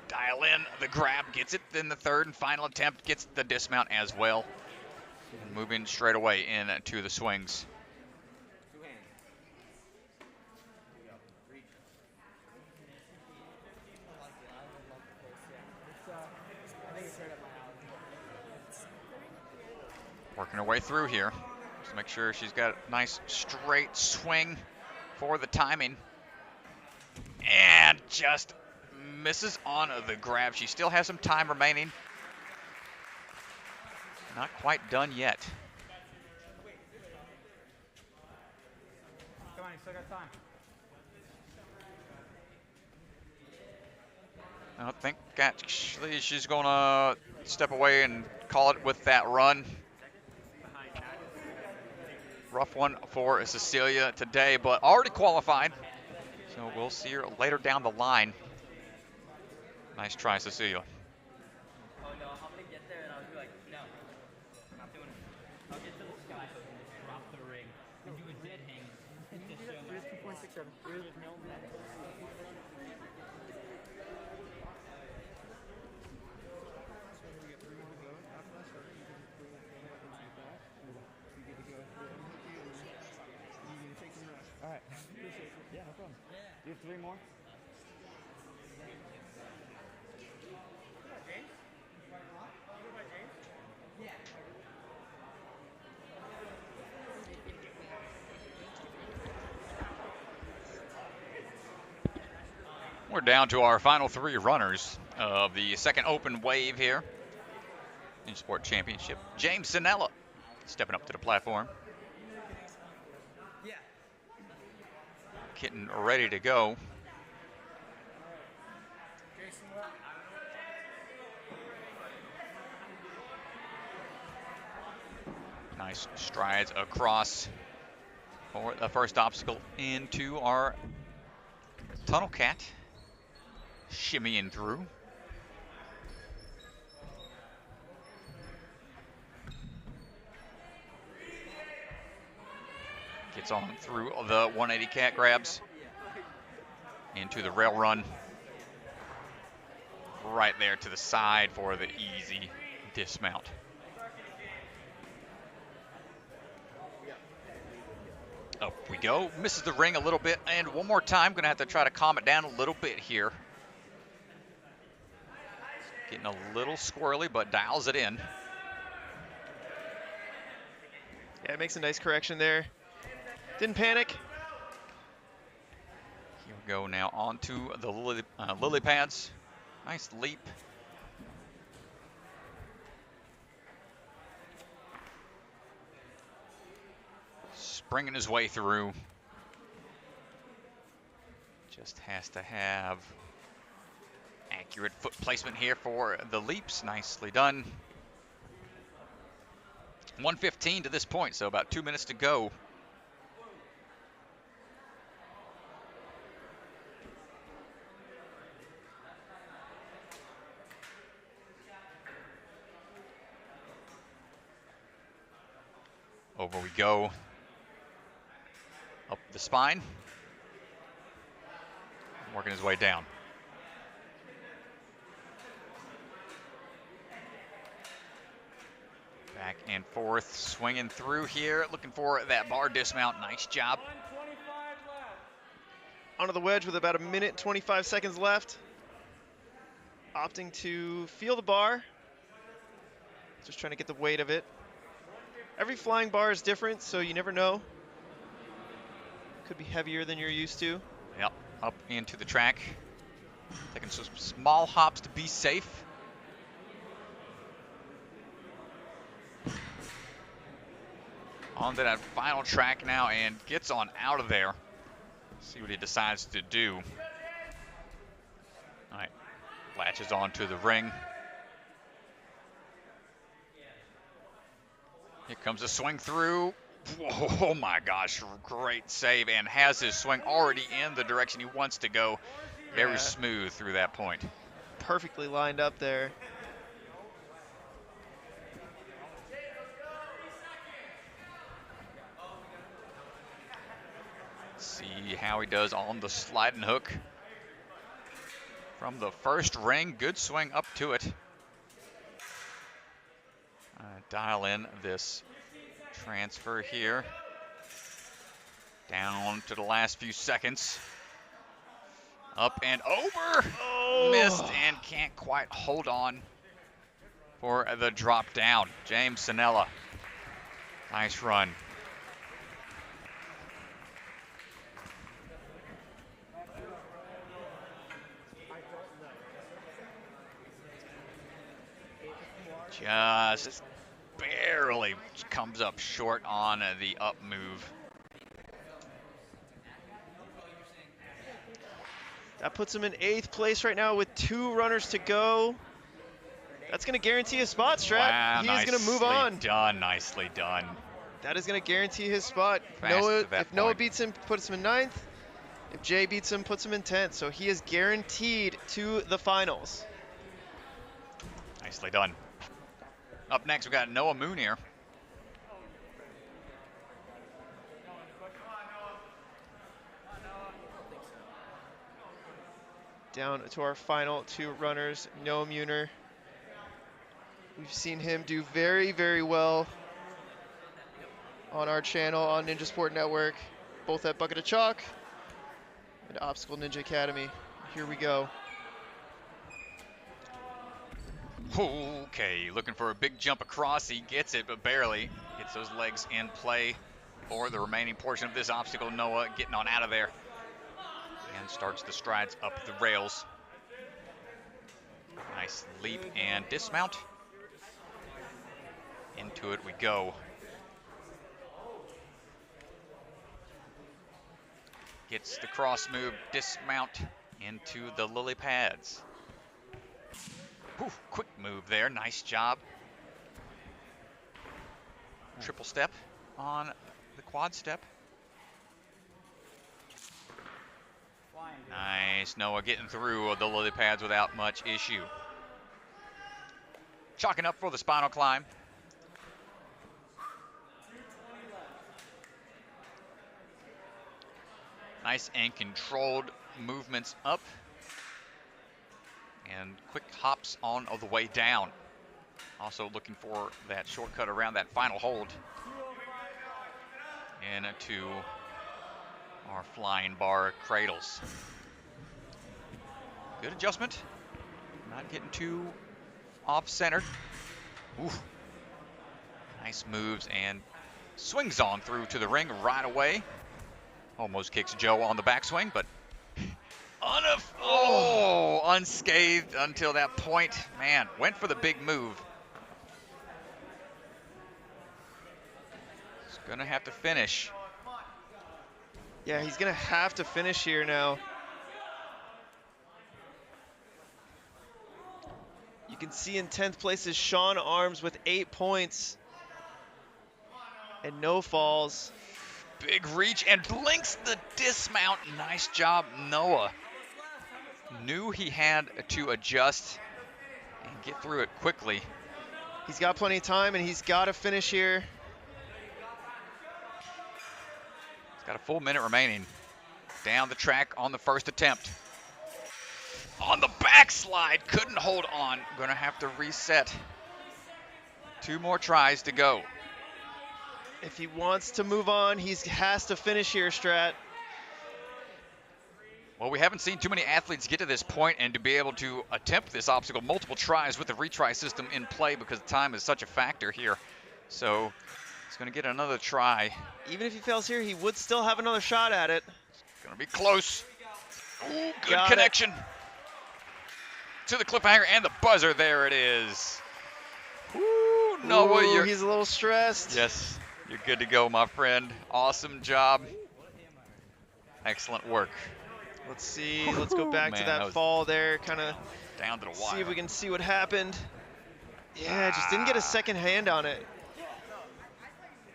dial in the grab, gets it in the third and final attempt, gets the dismount as well. And moving straight away into the swings. Working her way through here. Just make sure she's got a nice straight swing for the timing. And just misses on the grab. She still has some time remaining. Not quite done yet. Come on, you still got time. I don't think actually she's going to step away and call it with that run. Rough one for Cecilia today, but already qualified. So we'll see her later down the line. Nice try, Cecilia. Oh no, I'm gonna get there and I'll be like, no, I'm not doing it. I'll get to the sky so I can just drop the ring and do a dead hang. Here's 2.67. Here's no All right. Yeah, no problem. Do you have 3 more? We're down to our final 3 runners of the second open wave here. In Sport Championship. James Sinella stepping up to the platform. Getting ready to go. Nice strides across for the first obstacle into our tunnel cat. Shimmying through. Gets on through the 180 cat grabs into the rail run. Right there to the side for the easy dismount. Up we go. Misses the ring a little bit. And one more time, going to have to try to calm it down a little bit here. Getting a little squirrely, but dials it in. Yeah, it makes a nice correction there. Didn't panic. Here we go now onto the lily pads. Nice leap. Springing his way through. Just has to have accurate foot placement here for the leaps. Nicely done. 1:15 to this point, so about 2 minutes to go. Over we go. Up the spine. Working his way down. Back and forth, swinging through here, looking for that bar dismount. Nice job. Onto the wedge with about 1 minute 25 seconds left. Opting to feel the bar. Just trying to get the weight of it. Every flying bar is different, so you never know. Could be heavier than you're used to. Yep, up into the track. Taking some small hops to be safe. onto that final track now and gets on out of there. See what he decides to do. All right, latches onto the ring. Here comes a swing through. Oh my gosh, great save, and has his swing already in the direction he wants to go. Very smooth through that point. Perfectly lined up there. See how he does on the sliding hook. From the first ring, good swing up to it. Dial in this transfer here. Down to the last few seconds. Up and over. Oh. Missed and can't quite hold on for the drop down. James Sinella. Nice run. Just barely comes up short on the up move. That puts him in 8th place right now with 2 runners to go. That's going to guarantee a spot, Strat. Wow, He is going to move on. Nicely done. That is going to guarantee his spot. If Noah beats him, puts him in 9th. If Jay beats him, puts him in 10th. So he is guaranteed to the finals. Nicely done. Up next, we got Noah Moon here. Down to our final 2 runners, Noah Muner. We've seen him do very, very well on our channel on Ninja Sport Network, both at Bucket of Chalk and Obstacle Ninja Academy. Here we go. Okay, looking for a big jump across. He gets it, but barely. Gets those legs in play for the remaining portion of this obstacle. Noah getting on out of there. And starts the strides up the rails. Nice leap and dismount. Into it we go. Gets the cross move, dismount into the lily pads. Whew, quick move there, nice job. Triple step on the quad step. Nice, Noah getting through the lily pads without much issue. Chalking up for the spinal climb. Nice and controlled movements up. And quick hops on the way down. Also looking for that shortcut around that final hold. Into our flying bar cradles. Good adjustment. Not getting too off-centered. Nice moves and swings on through to the ring right away. Almost kicks Joe on the backswing, but unscathed until that point. Man, went for the big move. He's gonna have to finish. Yeah, he's gonna have to finish here now. You can see in 10th place is Sean Arms with 8 points and no falls. Big reach and blinks the dismount. Nice job, Noah. Knew he had to adjust and get through it quickly. He's got plenty of time and he's got to finish here. He's got a full minute remaining. Down the track on the first attempt. On the backslide, couldn't hold on. Gonna have to reset. 2 more tries to go. If he wants to move on, he has to finish here, Strat. Well, we haven't seen too many athletes get to this point and to be able to attempt this obstacle multiple tries with the retry system in play because time is such a factor here. So he's going to get another try. Even if he fails here, he would still have another shot at it. It's going to be close. Ooh, good connection. To the cliffhanger and the buzzer. There it is. Ooh, Noah, he's a little stressed. Yes. You're good to go, my friend. Awesome job. Excellent work. Let's see. Let's go back to that fall there. Kind of down to the wire. See if we can see what happened. Yeah, just didn't get a second hand on it.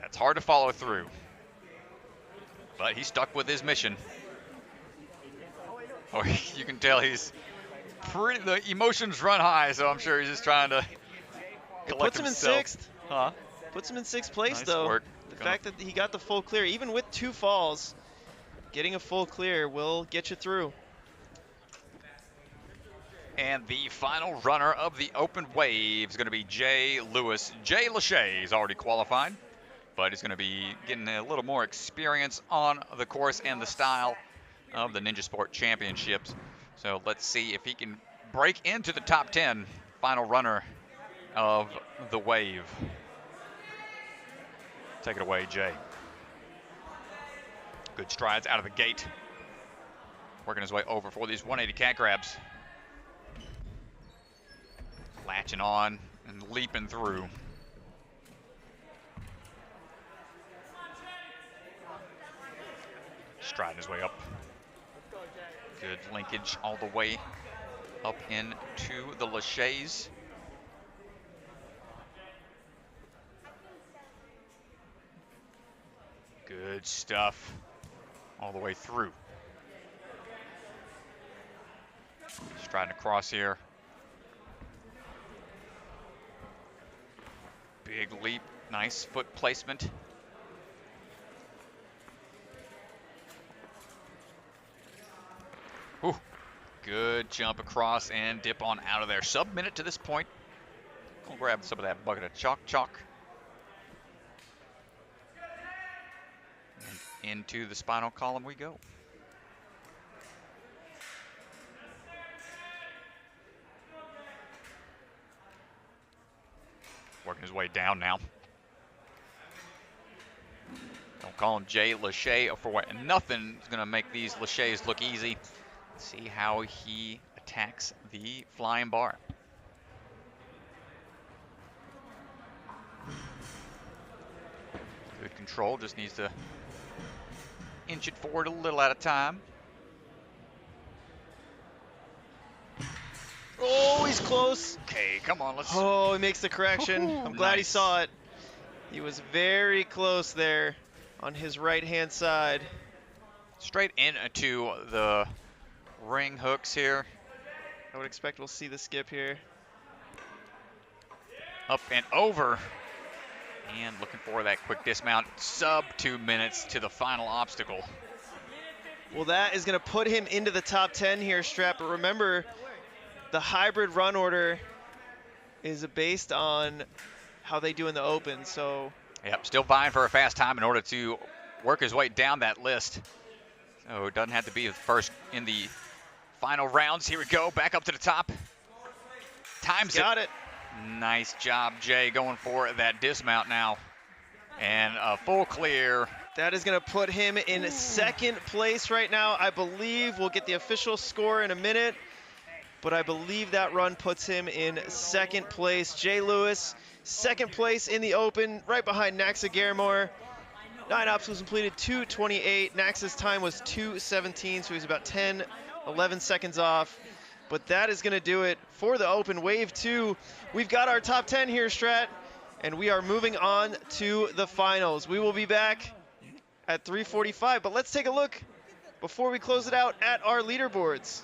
That's hard to follow through. But he stuck with his mission. Oh, you can tell he's pretty, the emotions run high, so I'm sure he's just trying to collect himself. Puts him in sixth. Huh? Puts him in sixth place, Nice though. work. The fact that he got the full clear, even with 2 falls, getting a full clear will get you through. And the final runner of the open wave is going to be Jay Lewis. Jay Lachey is already qualified, but he's going to be getting a little more experience on the course and the style of the Ninja Sport Championships. So let's see if he can break into the top 10, final runner of the wave. Take it away, Jay. Good strides out of the gate. Working his way over for these 180 cat grabs. Latching on and leaping through. Striding his way up. Good linkage all the way up into the Lachaise. Good stuff all the way through. Striding across here. Big leap, nice foot placement. Ooh, good jump across and dip on out of there. Sub-minute to this point. We'll grab some of that bucket of chalk. And into the spinal column we go. Working his way down now. Don't call him Jay Lachey for what? Nothing is going to make these Lachays look easy. Let's see how he attacks the flying bar. Good control, just needs to inch it forward a little at a time. Oh, he's close. Okay, come on, let's. Oh, he makes the correction. I'm glad he saw it. He was very close there on his right-hand side. Straight into the ring hooks here. I would expect we'll see the skip here. Up and over. And looking for that quick dismount. Sub 2 minutes to the final obstacle. Well, that is going to put him into the top 10 here, Strap. But remember, the hybrid run order is based on how they do in the open. So, yep, still vying for a fast time in order to work his way down that list. So it doesn't have to be first in the final rounds. Here we go, back up to the top. Times got it. Nice job, Jay, going for that dismount now. And a full clear. That is going to put him in second place right now. I believe we'll get the official score in a minute, but I believe that run puts him in second place. Jay Lewis, second place in the open, right behind Naxa Garimore. 9 obstacles completed, 2:28. Naxa's time was 2:17, so he's about 10, 11 seconds off. But that is going to do it for the open wave 2. We've got our top 10 here, Strat, and we are moving on to the finals. We will be back at 3:45, but let's take a look before we close it out at our leaderboards.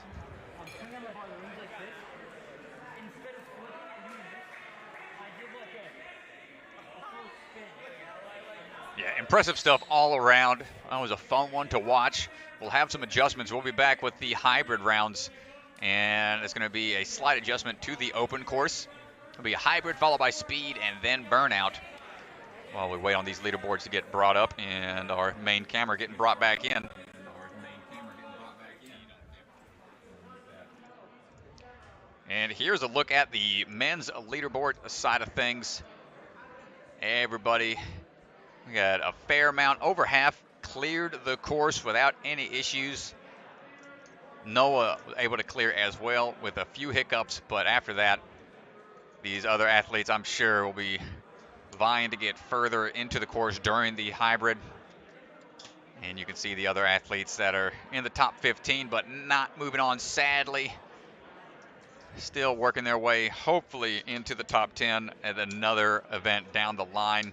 Yeah, impressive stuff all around. That was a fun one to watch. We'll have some adjustments. We'll be back with the hybrid rounds, and it's going to be a slight adjustment to the open course. It'll be a hybrid followed by speed and then burnout while we wait on these leaderboards to get brought up and our main camera getting brought back in. And here's a look at the men's leaderboard side of things. Everybody, we got a fair amount, over half cleared the course without any issues. Noah able to clear as well with a few hiccups, but after that, these other athletes, I'm sure, will be vying to get further into the course during the hybrid. And you can see the other athletes that are in the top 15, but not moving on, sadly. Still working their way, hopefully, into the top 10 at another event down the line.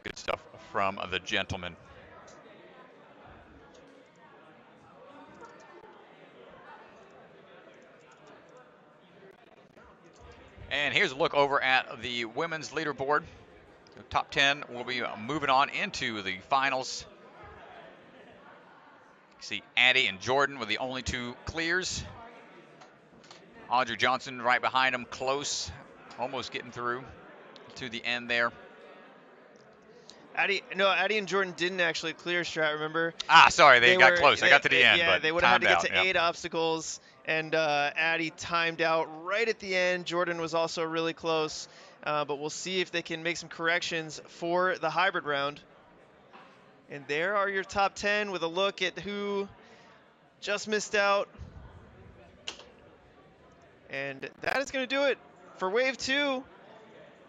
Good stuff from the gentlemen. And here's a look over at the women's leaderboard. The top 10 will be moving on into the finals. You see Addie and Jordan with the only 2 clears. Audrey Johnson right behind them, close, almost getting through to the end there. Addie and Jordan didn't actually clear strat, remember? Sorry, they got close. They got to the end, yeah, but they would have had to get to yep. 8 obstacles, and Addie timed out right at the end. Jordan was also really close, but we'll see if they can make some corrections for the hybrid round. And there are your top 10 with a look at who just missed out. And that is going to do it for Wave 2.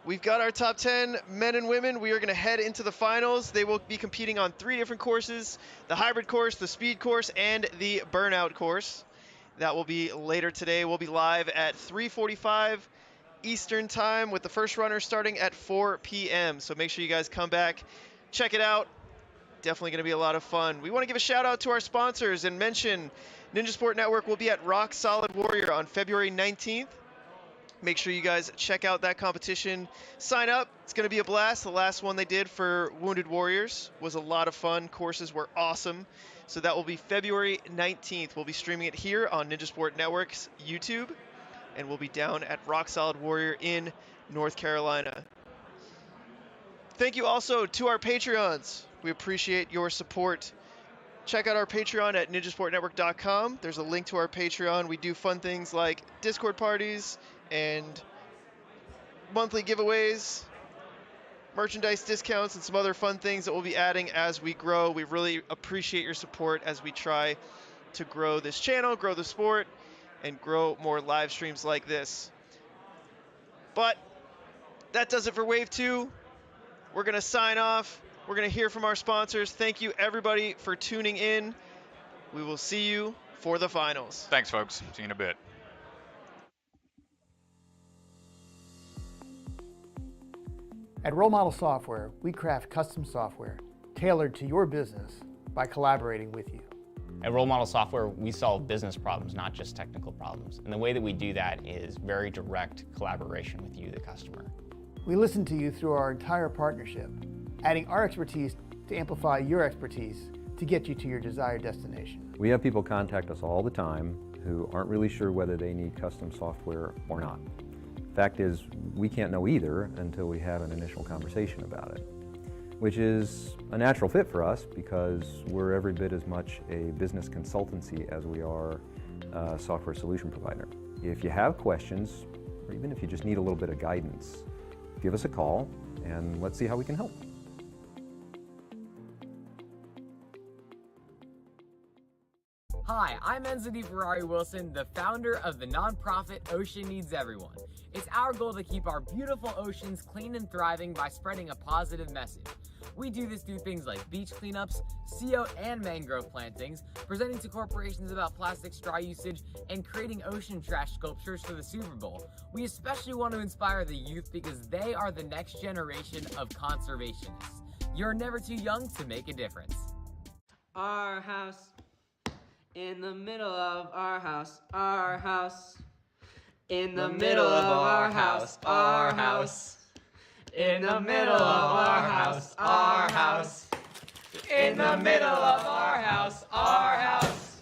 We've got our top 10 men and women. We are going to head into the finals. They will be competing on 3 different courses: the hybrid course, the speed course, and the burnout course. That will be later today. We'll be live at 3:45 Eastern time with the first runner starting at 4 p.m. So make sure you guys come back, check it out. Definitely going to be a lot of fun. We want to give a shout out to our sponsors and mention Ninja Sport Network will be at Rock Solid Warrior on February 19th. Make sure you guys check out that competition. Sign up. It's going to be a blast. The last one they did for Wounded Warriors was a lot of fun. Courses were awesome. So that will be February 19th. We'll be streaming it here on Ninja Sport Network's YouTube, and we'll be down at Rock Solid Warrior in North Carolina. Thank you also to our Patreons. We appreciate your support. Check out our Patreon at ninjasportnetwork.com. There's a link to our Patreon. We do fun things like Discord parties and monthly giveaways, merchandise discounts, and some other fun things that we'll be adding as we grow. We really appreciate your support as we try to grow this channel, grow the sport, and grow more live streams like this. But that does it for Wave 2. We're going to sign off. We're going to hear from our sponsors. Thank you, everybody, for tuning in. We will see you for the finals. Thanks, folks. See you in a bit. At Role Model Software, we craft custom software tailored to your business by collaborating with you. At Role Model Software, we solve business problems, not just technical problems. And the way that we do that is very direct collaboration with you, the customer. We listen to you through our entire partnership, adding our expertise to amplify your expertise to get you to your desired destination. We have people contact us all the time who aren't really sure whether they need custom software or not. Fact is, we can't know either until we have an initial conversation about it, which is a natural fit for us because we're every bit as much a business consultancy as we are a software solution provider. If you have questions, or even if you just need a little bit of guidance, give us a call and let's see how we can help. Hi, I'm Enzidi Ferrari-Wilson, the founder of the nonprofit Ocean Needs Everyone. It's our goal to keep our beautiful oceans clean and thriving by spreading a positive message. We do this through things like beach cleanups, CO and mangrove plantings, presenting to corporations about plastic straw usage, and creating ocean trash sculptures for the Super Bowl. We especially want to inspire the youth because they are the next generation of conservationists. You're never too young to make a difference. Our house. In the middle of our house, our house. In the middle of our house, our house. In the middle of our house, our house. In the middle of our house, our house.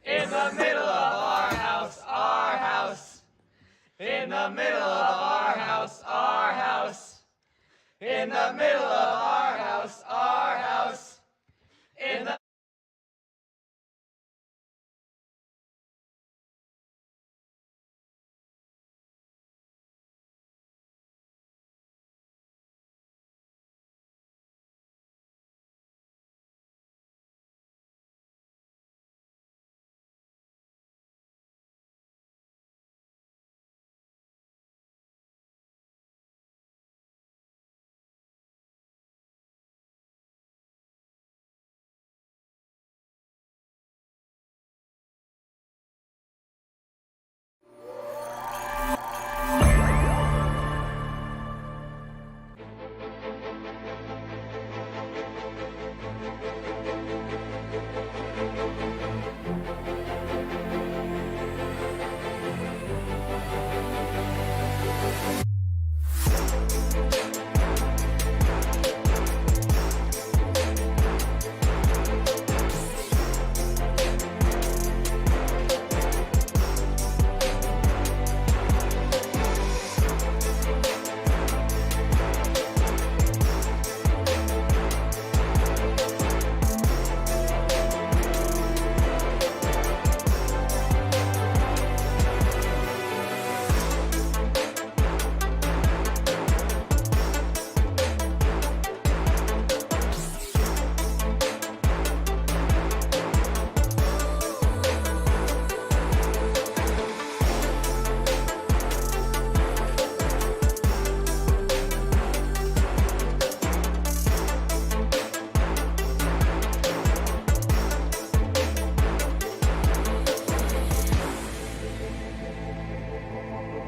In the middle of our house, our house. In the middle of our house, our house. In the middle of